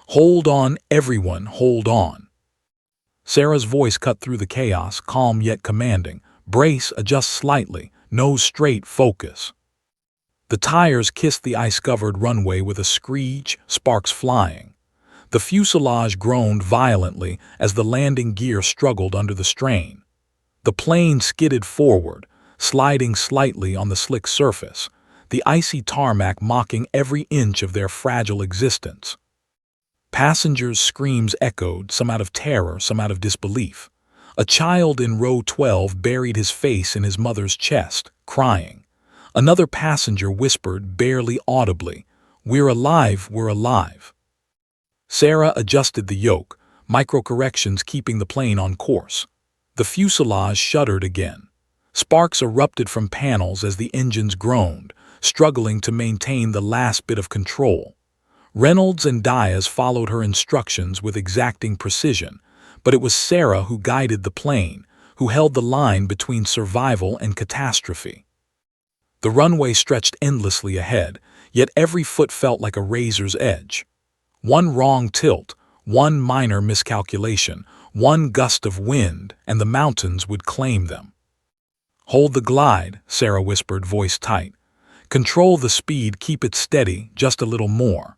"Hold on, everyone, hold on." Sarah's voice cut through the chaos, calm yet commanding. "Brace, adjust slightly, nose straight, focus." The tires kissed the ice-covered runway with a screech, sparks flying. The fuselage groaned violently as the landing gear struggled under the strain. The plane skidded forward, sliding slightly on the slick surface, the icy tarmac mocking every inch of their fragile existence. Passengers' screams echoed, some out of terror, some out of disbelief. A child in row 12 buried his face in his mother's chest, crying. Another passenger whispered, barely audibly, "We're alive, we're alive." Sarah adjusted the yoke, micro-corrections keeping the plane on course. The fuselage shuddered again. Sparks erupted from panels as the engines groaned, struggling to maintain the last bit of control. Reynolds and Diaz followed her instructions with exacting precision, but it was Sarah who guided the plane, who held the line between survival and catastrophe. The runway stretched endlessly ahead, yet every foot felt like a razor's edge. One wrong tilt, one minor miscalculation, one gust of wind, and the mountains would claim them. "Hold the glide," Sarah whispered, voice tight. "Control the speed, keep it steady, just a little more."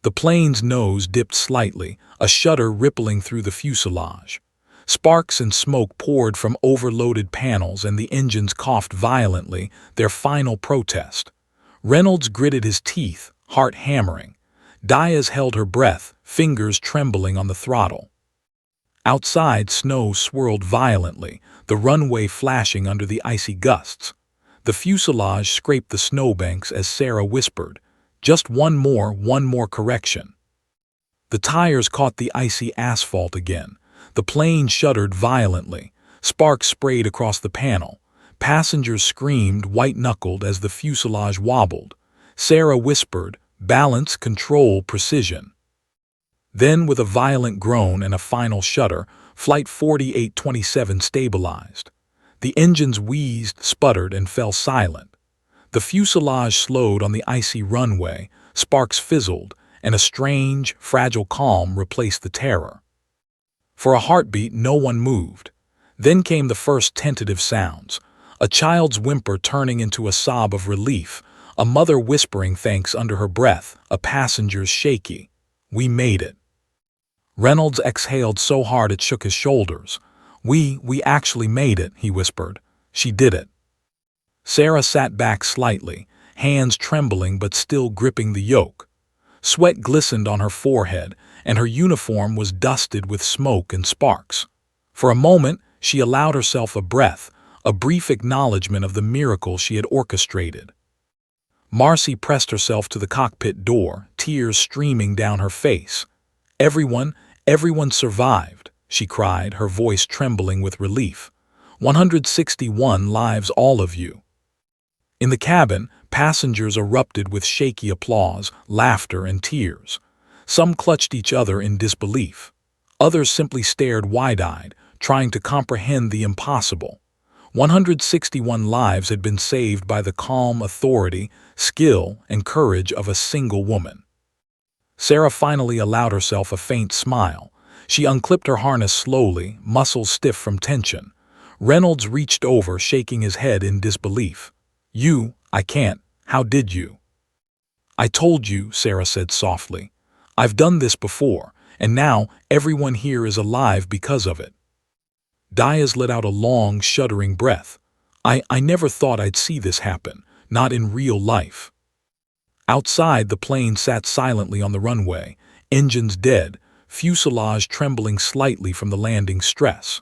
The plane's nose dipped slightly, a shudder rippling through the fuselage. Sparks and smoke poured from overloaded panels and the engines coughed violently, their final protest. Reynolds gritted his teeth, heart hammering. Diaz held her breath, fingers trembling on the throttle. Outside, snow swirled violently, the runway flashing under the icy gusts. The fuselage scraped the snowbanks as Sarah whispered, "Just one more correction." The tires caught the icy asphalt again. The plane shuddered violently. Sparks sprayed across the panel. Passengers screamed, white-knuckled, as the fuselage wobbled. Sarah whispered, "Balance, control, precision." Then, with a violent groan and a final shudder, Flight 4827 stabilized. The engines wheezed, sputtered, and fell silent. The fuselage slowed on the icy runway, sparks fizzled, and a strange, fragile calm replaced the terror. For a heartbeat, no one moved. Then came the first tentative sounds, a child's whimper turning into a sob of relief, a mother whispering thanks under her breath, a passenger's shaky, "We made it." Reynolds exhaled so hard it shook his shoulders. We actually made it," he whispered. "She did it." Sarah sat back slightly, hands trembling but still gripping the yoke. Sweat glistened on her forehead, and her uniform was dusted with smoke and sparks. For a moment, she allowed herself a breath, a brief acknowledgement of the miracle she had orchestrated. Marcy pressed herself to the cockpit door, tears streaming down her face. Everyone survived," she cried, her voice trembling with relief. 161 lives, all of you." In the cabin, Passengers erupted with shaky applause, laughter, and tears. Some clutched each other in disbelief. Others simply stared wide-eyed, trying to comprehend the impossible. 161 lives had been saved by the calm authority, skill, and courage of a single woman. Sarah finally allowed herself a faint smile. She unclipped her harness slowly, muscles stiff from tension. Reynolds reached over, shaking his head in disbelief. I can't. How did you?" "I told you," Sarah said softly. "I've done this before, and now everyone here is alive because of it." Diaz let out a long, shuddering breath. I never thought I'd see this happen, not in real life." Outside, the plane sat silently on the runway, engines dead, fuselage trembling slightly from the landing stress.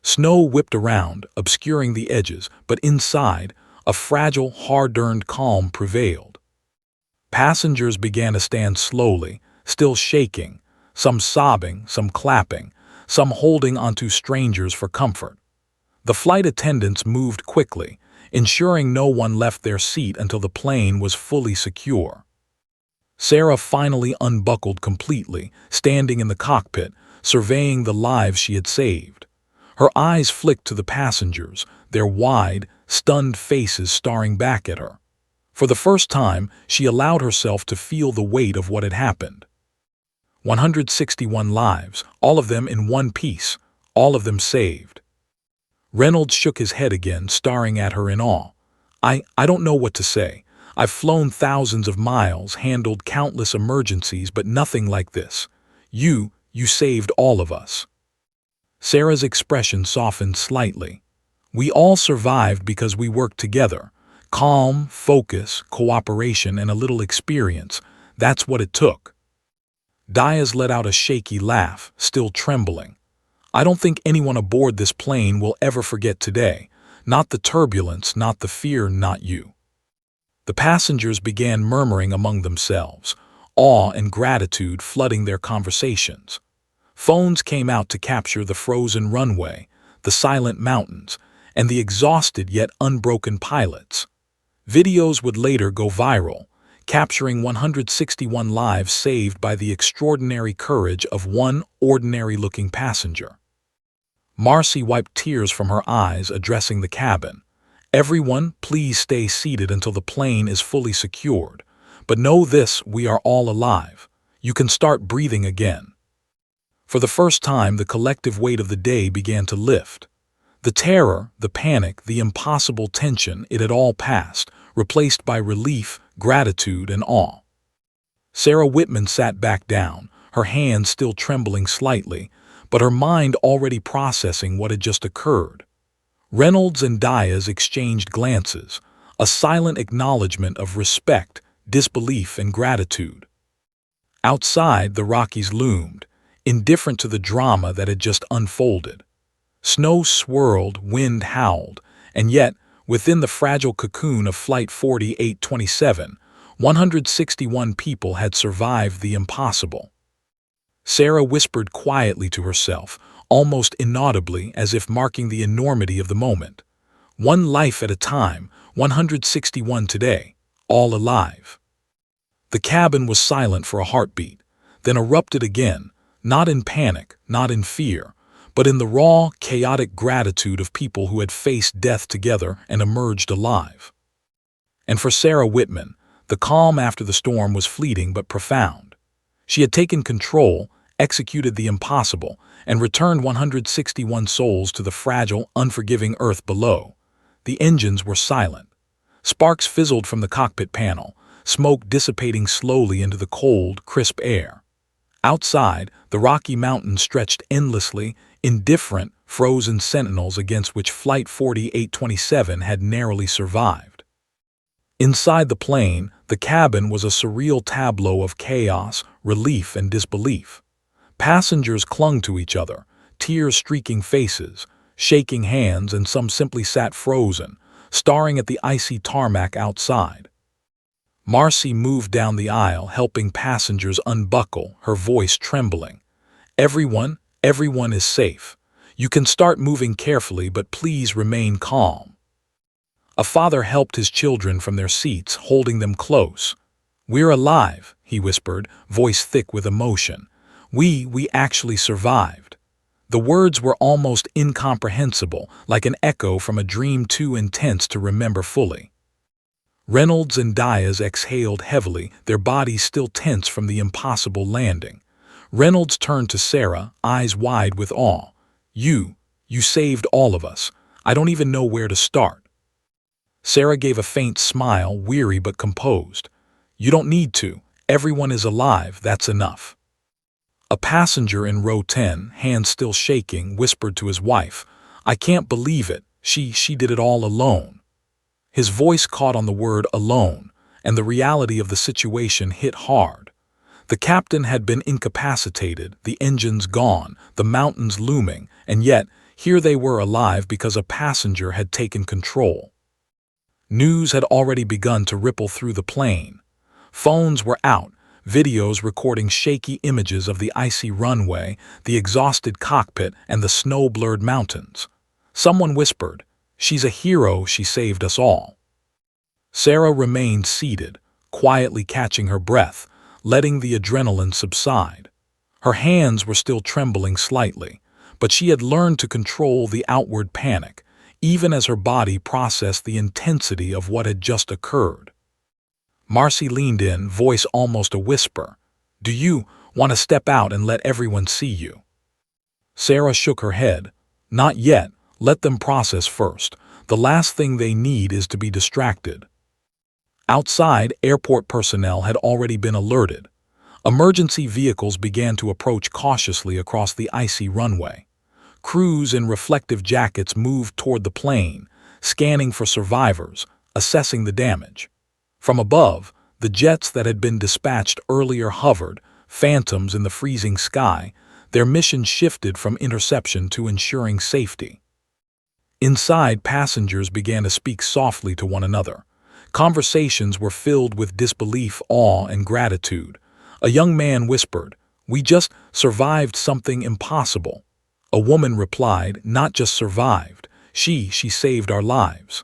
Snow whipped around, obscuring the edges, but inside, a fragile, hard-earned calm prevailed. Passengers began to stand slowly, still shaking, some sobbing, some clapping, some holding onto strangers for comfort. The flight attendants moved quickly, ensuring no one left their seat until the plane was fully secure. Sarah finally unbuckled completely, standing in the cockpit, surveying the lives she had saved. Her eyes flicked to the passengers, their wide, stunned faces staring back at her. For the first time, she allowed herself to feel the weight of what had happened. 161 lives, all of them in one piece, all of them saved. Reynolds shook his head again, staring at her in awe. I don't know what to say. I've flown thousands of miles, handled countless emergencies, but nothing like this. You saved all of us." Sarah's expression softened slightly. "We all survived because we worked together. Calm, focus, cooperation, and a little experience. That's what it took." Diaz let out a shaky laugh, still trembling. "I don't think anyone aboard this plane will ever forget today. Not the turbulence, not the fear, not you." The passengers began murmuring among themselves, awe and gratitude flooding their conversations. Phones came out to capture the frozen runway, the silent mountains, and the exhausted yet unbroken pilots. Videos would later go viral, capturing 161 lives saved by the extraordinary courage of one ordinary-looking passenger. Marcy wiped tears from her eyes, addressing the cabin. "Everyone, please stay seated until the plane is fully secured. But know this, we are all alive. You can start breathing again." For the first time, the collective weight of the day began to lift. The terror, the panic, the impossible tension, it had all passed, replaced by relief, gratitude, and awe. Sarah Whitman sat back down, her hands still trembling slightly, but her mind already processing what had just occurred. Reynolds and Diaz exchanged glances, a silent acknowledgement of respect, disbelief, and gratitude. Outside, the Rockies loomed, indifferent to the drama that had just unfolded. Snow swirled, wind howled, and yet, within the fragile cocoon of Flight 4827, 161 people had survived the impossible. Sarah whispered quietly to herself, almost inaudibly, as if marking the enormity of the moment. One life at a time, 161 today, all alive. The cabin was silent for a heartbeat, then erupted again, not in panic, not in fear, but in the raw, chaotic gratitude of people who had faced death together and emerged alive. And for Sarah Whitman, the calm after the storm was fleeting but profound. She had taken control, executed the impossible, and returned 161 souls to the fragile, unforgiving earth below. The engines were silent. Sparks fizzled from the cockpit panel, smoke dissipating slowly into the cold, crisp air. Outside, the Rocky Mountains stretched endlessly, indifferent, frozen sentinels against which Flight 4827 had narrowly survived. Inside the plane, the cabin was a surreal tableau of chaos, relief, and disbelief. Passengers clung to each other, tears streaking faces, shaking hands, and some simply sat frozen, staring at the icy tarmac outside. Marcy moved down the aisle, helping passengers unbuckle, her voice trembling. Everyone is safe. You can start moving carefully, but please remain calm." A father helped his children from their seats, holding them close. "We're alive," he whispered, voice thick with emotion. We actually survived." The words were almost incomprehensible, like an echo from a dream too intense to remember fully. Reynolds and Diaz exhaled heavily, their bodies still tense from the impossible landing. Reynolds turned to Sarah, eyes wide with awe. You saved all of us. I don't even know where to start." Sarah gave a faint smile, weary but composed. "You don't need to. Everyone is alive, that's enough." A passenger in row 10, hands still shaking, whispered to his wife, "I can't believe it. She did it all alone." His voice caught on the word alone, and the reality of the situation hit hard. The captain had been incapacitated, the engines gone, the mountains looming, and yet here they were alive because a passenger had taken control. News had already begun to ripple through the plane. Phones were out, videos recording shaky images of the icy runway, the exhausted cockpit, and the snow-blurred mountains. Someone whispered, "She's a hero, she saved us all." Sarah remained seated, quietly catching her breath, letting the adrenaline subside. Her hands were still trembling slightly, but she had learned to control the outward panic, even as her body processed the intensity of what had just occurred. Marcy leaned in, voice almost a whisper. "Do you want to step out and let everyone see you?" Sarah shook her head. "Not yet. Let them process first. The last thing they need is to be distracted." Outside, airport personnel had already been alerted. Emergency vehicles began to approach cautiously across the icy runway. Crews in reflective jackets moved toward the plane, scanning for survivors, assessing the damage. From above, the jets that had been dispatched earlier hovered, phantoms in the freezing sky, their mission shifted from interception to ensuring safety. Inside, passengers began to speak softly to one another. Conversations were filled with disbelief, awe, and gratitude. A young man whispered, "We just survived something impossible." A woman replied, "Not just survived, she saved our lives."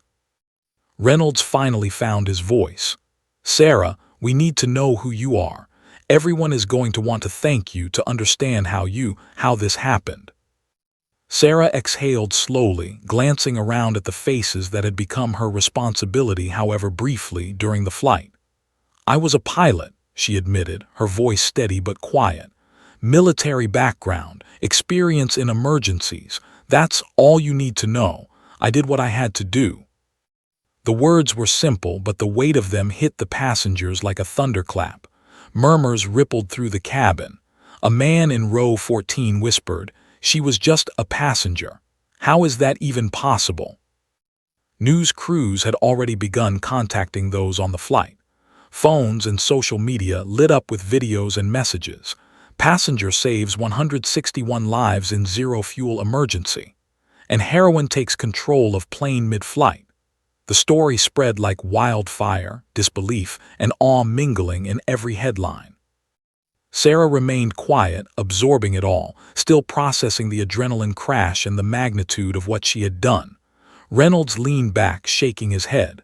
Reynolds finally found his voice. "Sarah, we need to know who you are. Everyone is going to want to thank you to understand how this happened." Sarah exhaled slowly, glancing around at the faces that had become her responsibility, however briefly, during the flight. "I was a pilot," she admitted, her voice steady but quiet. "Military background, experience in emergencies. That's all you need to know. I did what I had to do." The words were simple, but the weight of them hit the passengers like a thunderclap. Murmurs rippled through the cabin. A man in row 14 whispered, "She was just a passenger. How is that even possible?" News crews had already begun contacting those on the flight. Phones and social media lit up with videos and messages. "Passenger saves 161 lives in zero-fuel emergency." And heroine takes control of plane mid-flight. The story spread like wildfire, disbelief and awe mingling in every headline. Sarah remained quiet, absorbing it all, still processing the adrenaline crash and the magnitude of what she had done. Reynolds leaned back, shaking his head.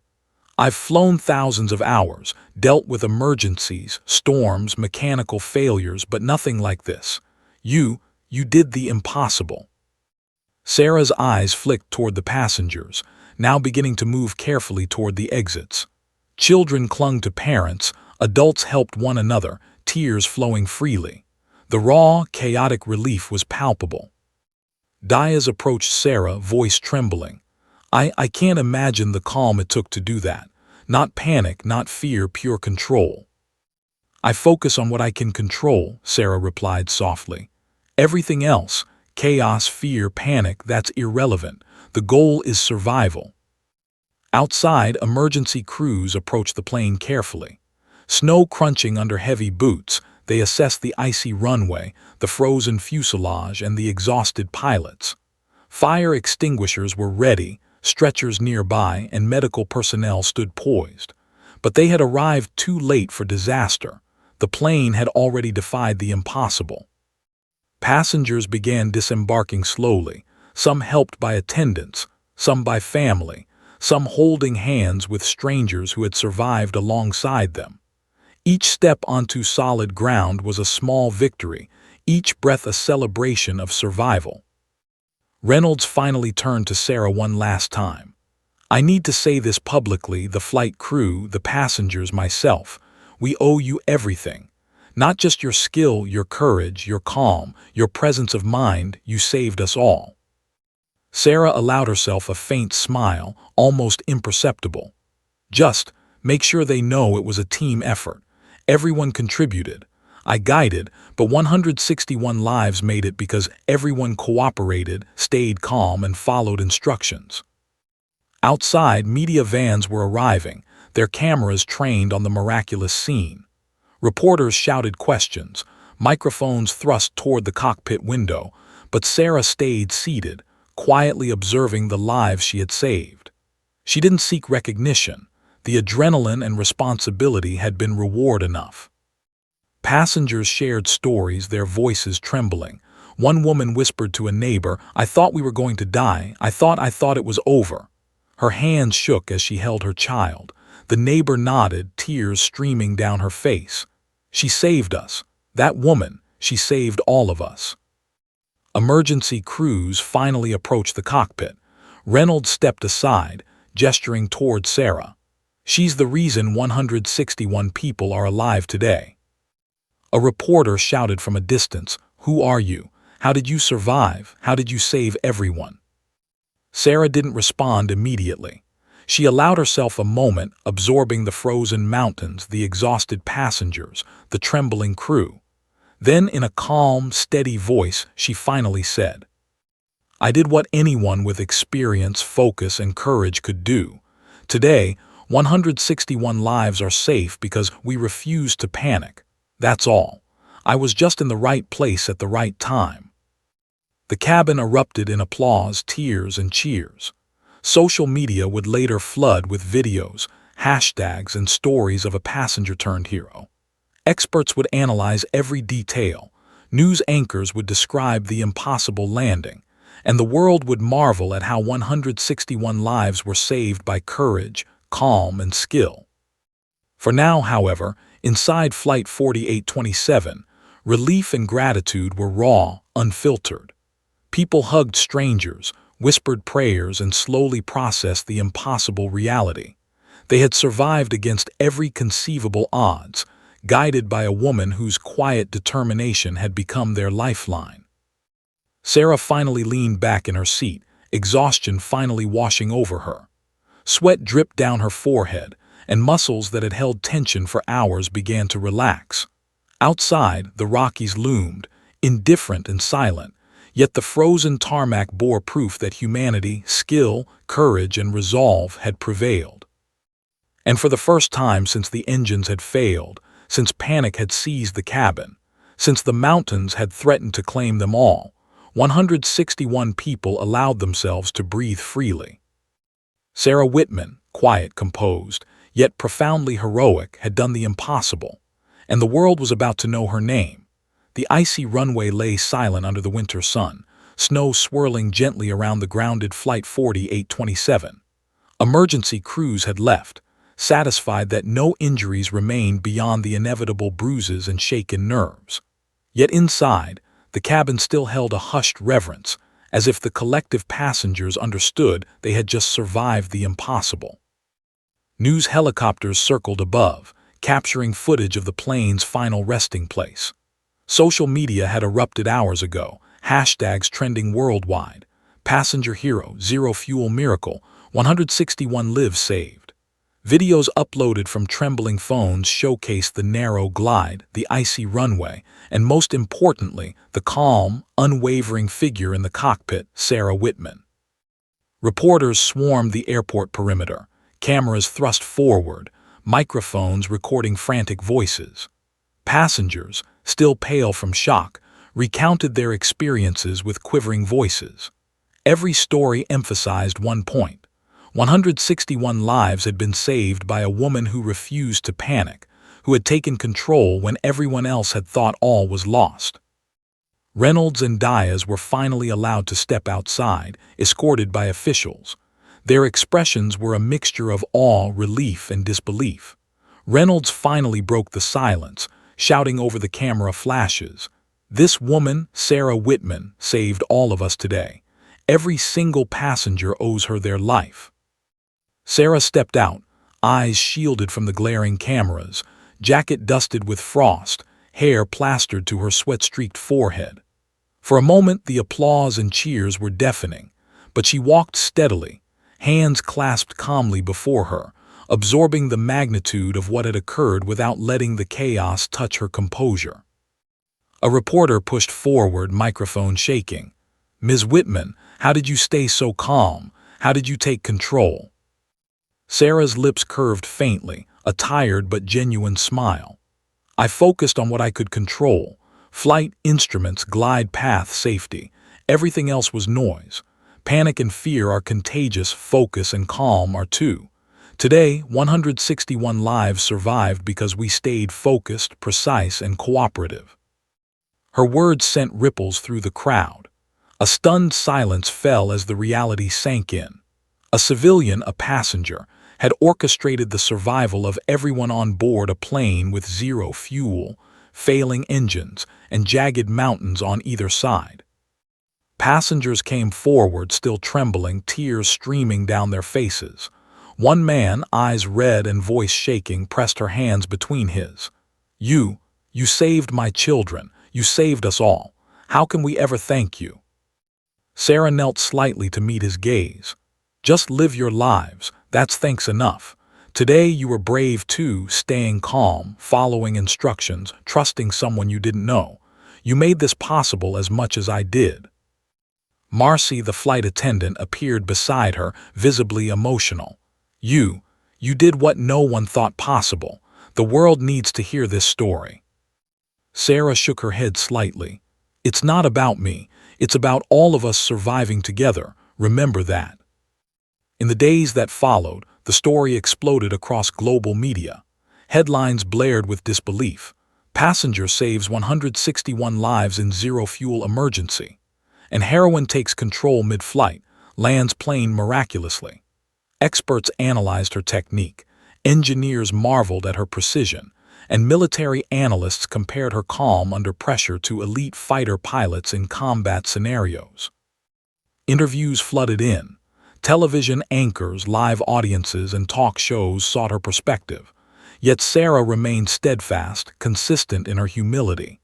"I've flown thousands of hours, dealt with emergencies, storms, mechanical failures, but nothing like this. You did the impossible." Sarah's eyes flicked toward the passengers, now beginning to move carefully toward the exits. Children clung to parents, adults helped one another, tears flowing freely. The raw, chaotic relief was palpable. Diaz approached Sarah, voice trembling. I can't imagine the calm it took to do that. Not panic, not fear, pure control." "I focus on what I can control," Sarah replied softly. "Everything else, chaos, fear, panic, that's irrelevant. The goal is survival." Outside, emergency crews approached the plane carefully. Snow crunching under heavy boots, they assessed the icy runway, the frozen fuselage, and the exhausted pilots. Fire extinguishers were ready, stretchers nearby, and medical personnel stood poised. But they had arrived too late for disaster. The plane had already defied the impossible. Passengers began disembarking slowly, some helped by attendants, some by family, some holding hands with strangers who had survived alongside them. Each step onto solid ground was a small victory, each breath a celebration of survival. Reynolds finally turned to Sarah one last time. "I need to say this publicly, the flight crew, the passengers, myself. We owe you everything. Not just your skill, your courage, your calm, your presence of mind. You saved us all." Sarah allowed herself a faint smile, almost imperceptible. "Just make sure they know it was a team effort. Everyone contributed. I guided, but 161 lives made it because everyone cooperated, stayed calm, and followed instructions." Outside, media vans were arriving, their cameras trained on the miraculous scene. Reporters shouted questions, microphones thrust toward the cockpit window, but Sarah stayed seated, quietly observing the lives she had saved. She didn't seek recognition. The adrenaline and responsibility had been reward enough. Passengers shared stories, their voices trembling. One woman whispered to a neighbor, "I thought we were going to die. I thought it was over." Her hands shook as she held her child. The neighbor nodded, tears streaming down her face. "She saved us. That woman, she saved all of us." Emergency crews finally approached the cockpit. Reynolds stepped aside, gesturing toward Sarah. "She's the reason 161 people are alive today." A reporter shouted from a distance, "Who are you? How did you survive? How did you save everyone?" Sarah didn't respond immediately. She allowed herself a moment, absorbing the frozen mountains, the exhausted passengers, the trembling crew. Then, in a calm, steady voice, she finally said, "I did what anyone with experience, focus, and courage could do. Today, 161 lives are safe because we refused to panic. That's all. I was just in the right place at the right time." The cabin erupted in applause, tears, and cheers. Social media would later flood with videos, hashtags, and stories of a passenger-turned-hero. Experts would analyze every detail. News anchors would describe the impossible landing, and the world would marvel at how 161 lives were saved by courage, calm, and skill. For now, however, inside Flight 4827, relief and gratitude were raw, unfiltered. People hugged strangers, whispered prayers, and slowly processed the impossible reality. They had survived against every conceivable odds, guided by a woman whose quiet determination had become their lifeline. Sarah finally leaned back in her seat, exhaustion finally washing over her. Sweat dripped down her forehead, and muscles that had held tension for hours began to relax. Outside, the Rockies loomed, indifferent and silent, yet the frozen tarmac bore proof that humanity, skill, courage, and resolve had prevailed. And for the first time since the engines had failed, since panic had seized the cabin, since the mountains had threatened to claim them all, 161 people allowed themselves to breathe freely. Sarah Whitman, quiet, composed, yet profoundly heroic, had done the impossible, and the world was about to know her name. The icy runway lay silent under the winter sun, snow swirling gently around the grounded Flight 4827. Emergency crews had left, satisfied that no injuries remained beyond the inevitable bruises and shaken nerves. Yet inside, the cabin still held a hushed reverence, as if the collective passengers understood they had just survived the impossible. News helicopters circled above, capturing footage of the plane's final resting place. Social media had erupted hours ago, hashtags trending worldwide. Passenger hero, zero fuel miracle, 161 lives saved. Videos uploaded from trembling phones showcased the narrow glide, the icy runway, and most importantly, the calm, unwavering figure in the cockpit, Sarah Whitman. Reporters swarmed the airport perimeter, cameras thrust forward, microphones recording frantic voices. Passengers, still pale from shock, recounted their experiences with quivering voices. Every story emphasized one point. 161 lives had been saved by a woman who refused to panic, who had taken control when everyone else had thought all was lost. Reynolds and Diaz were finally allowed to step outside, escorted by officials. Their expressions were a mixture of awe, relief, and disbelief. Reynolds finally broke the silence, shouting over the camera flashes, "This woman, Sarah Whitman, saved all of us today. Every single passenger owes her their life." Sarah stepped out, eyes shielded from the glaring cameras, jacket dusted with frost, hair plastered to her sweat-streaked forehead. For a moment the applause and cheers were deafening, but she walked steadily, hands clasped calmly before her, absorbing the magnitude of what had occurred without letting the chaos touch her composure. A reporter pushed forward, microphone shaking. "Ms. Whitman, how did you stay so calm? How did you take control?" Sarah's lips curved faintly, a tired but genuine smile. "I focused on what I could control. Flight, instruments, glide path, safety. Everything else was noise. Panic and fear are contagious, focus and calm are too. Today, 161 lives survived because we stayed focused, precise, and cooperative." Her words sent ripples through the crowd. A stunned silence fell as the reality sank in. A civilian, a passenger, had orchestrated the survival of everyone on board a plane with zero fuel, failing engines, and jagged mountains on either side. Passengers came forward, still trembling, tears streaming down their faces. One man, eyes red and voice shaking, pressed her hands between his. You saved my children. You saved us all. How can we ever thank you?" Sarah knelt slightly to meet his gaze. "Just live your lives. That's thanks enough. Today you were brave too, staying calm, following instructions, trusting someone you didn't know. You made this possible as much as I did." Marcy, the flight attendant, appeared beside her, visibly emotional. You did what no one thought possible. The world needs to hear this story." Sarah shook her head slightly. "It's not about me. It's about all of us surviving together. Remember that." In the days that followed, the story exploded across global media. Headlines blared with disbelief. "Passenger saves 161 lives in zero-fuel emergency." And "Heroine takes control mid-flight, lands plane miraculously." Experts analyzed her technique, engineers marveled at her precision, and military analysts compared her calm under pressure to elite fighter pilots in combat scenarios. Interviews flooded in. Television anchors, live audiences, and talk shows sought her perspective. Yet Sarah remained steadfast, consistent in her humility.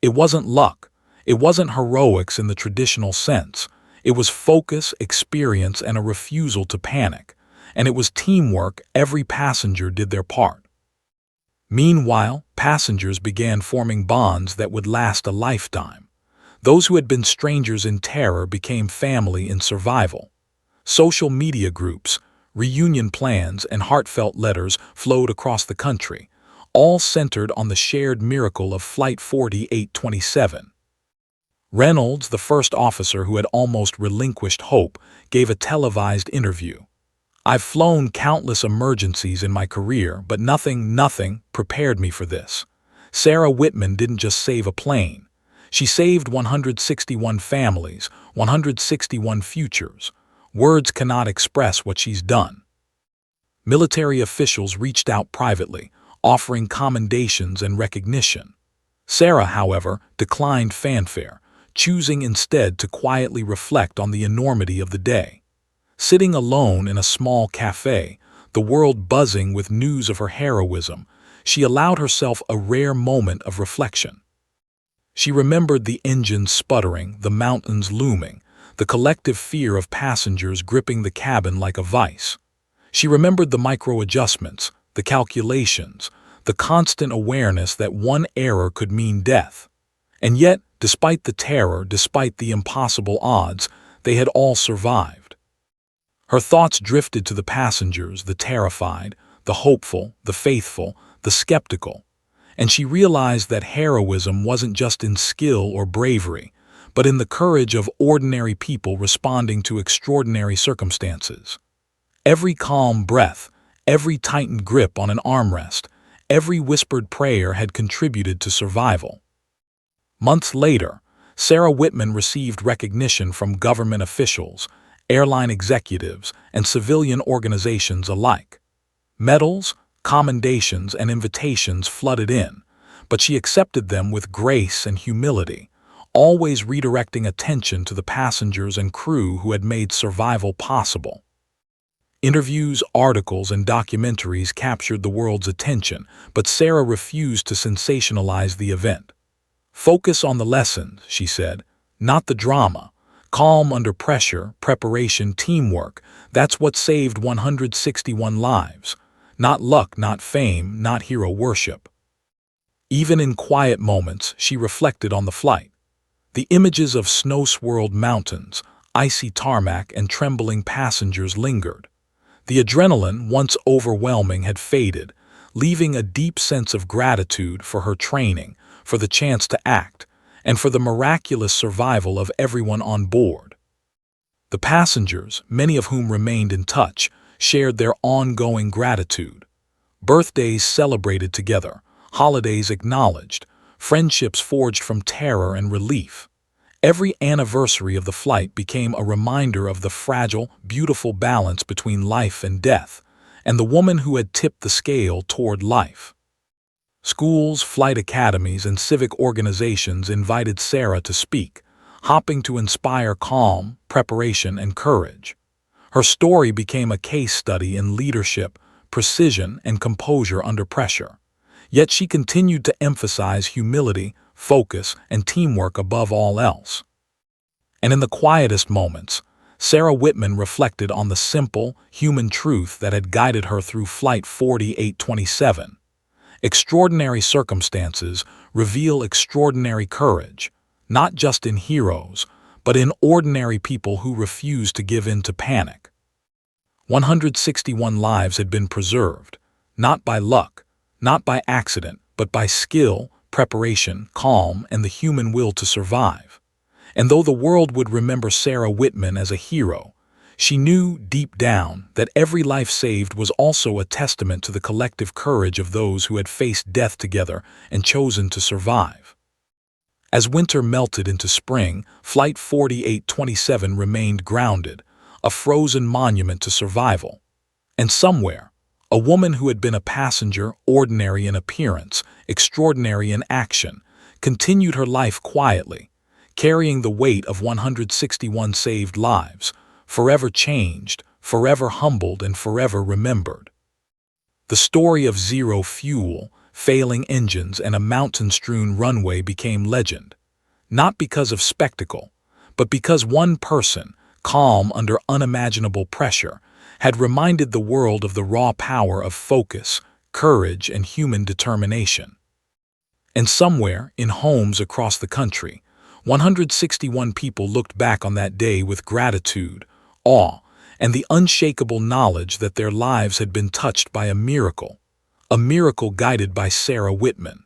It wasn't luck. It wasn't heroics in the traditional sense. It was focus, experience, and a refusal to panic. And it was teamwork. Every passenger did their part. Meanwhile, passengers began forming bonds that would last a lifetime. Those who had been strangers in terror became family in survival. Social media groups, reunion plans, and heartfelt letters flowed across the country, all centered on the shared miracle of Flight 4827. Reynolds, the first officer who had almost relinquished hope, gave a televised interview. "I've flown countless emergencies in my career, but nothing prepared me for this. Sarah Whitman didn't just save a plane. She saved 161 families, 161 futures. Words cannot express what she's done." Military officials reached out privately, offering commendations and recognition. Sarah, however, declined fanfare, choosing instead to quietly reflect on the enormity of the day. Sitting alone in a small cafe, the world buzzing with news of her heroism, she allowed herself a rare moment of reflection. She remembered the engines sputtering, the mountains looming, the collective fear of passengers gripping the cabin like a vice. She remembered the micro-adjustments, the calculations, the constant awareness that one error could mean death. And yet, despite the terror, despite the impossible odds, they had all survived. Her thoughts drifted to the passengers, the terrified, the hopeful, the faithful, the skeptical, and she realized that heroism wasn't just in skill or bravery, but in the courage of ordinary people responding to extraordinary circumstances. Every calm breath, every tightened grip on an armrest, every whispered prayer had contributed to survival. Months later, Sarah Whitman received recognition from government officials, airline executives, and civilian organizations alike. Medals, commendations, and invitations flooded in, but she accepted them with grace and humility, always redirecting attention to the passengers and crew who had made survival possible. Interviews, articles, and documentaries captured the world's attention, but Sarah refused to sensationalize the event. "Focus on the lessons," she said, "not the drama. Calm under pressure, preparation, teamwork, that's what saved 161 lives. Not luck, not fame, not hero worship." Even in quiet moments, she reflected on the flight. The images of snow-swirled mountains, icy tarmac, and trembling passengers lingered. The adrenaline, once overwhelming, had faded, leaving a deep sense of gratitude for her training, for the chance to act, and for the miraculous survival of everyone on board. The passengers, many of whom remained in touch, shared their ongoing gratitude. Birthdays celebrated together, holidays acknowledged, friendships forged from terror and relief. Every anniversary of the flight became a reminder of the fragile, beautiful balance between life and death, and the woman who had tipped the scale toward life. Schools, flight academies, and civic organizations invited Sarah to speak, hoping to inspire calm, preparation, and courage. Her story became a case study in leadership, precision, and composure under pressure. Yet she continued to emphasize humility, focus, and teamwork above all else. And in the quietest moments, Sarah Whitman reflected on the simple, human truth that had guided her through Flight 4827. Extraordinary circumstances reveal extraordinary courage, not just in heroes, but in ordinary people who refuse to give in to panic. 161 lives had been preserved, not by luck, not by accident, but by skill, preparation, calm, and the human will to survive. And though the world would remember Sarah Whitman as a hero, she knew deep down that every life saved was also a testament to the collective courage of those who had faced death together and chosen to survive. As winter melted into spring, Flight 4827 remained grounded, a frozen monument to survival. And somewhere, a woman who had been a passenger, ordinary in appearance, extraordinary in action, continued her life quietly, carrying the weight of 161 saved lives, forever changed, forever humbled, and forever remembered. The story of zero fuel, failing engines, and a mountain-strewn runway became legend, not because of spectacle, but because one person, calm under unimaginable pressure, had reminded the world of the raw power of focus, courage, and human determination. And somewhere, in homes across the country, 161 people looked back on that day with gratitude, awe, and the unshakable knowledge that their lives had been touched by a miracle guided by Sarah Whitman.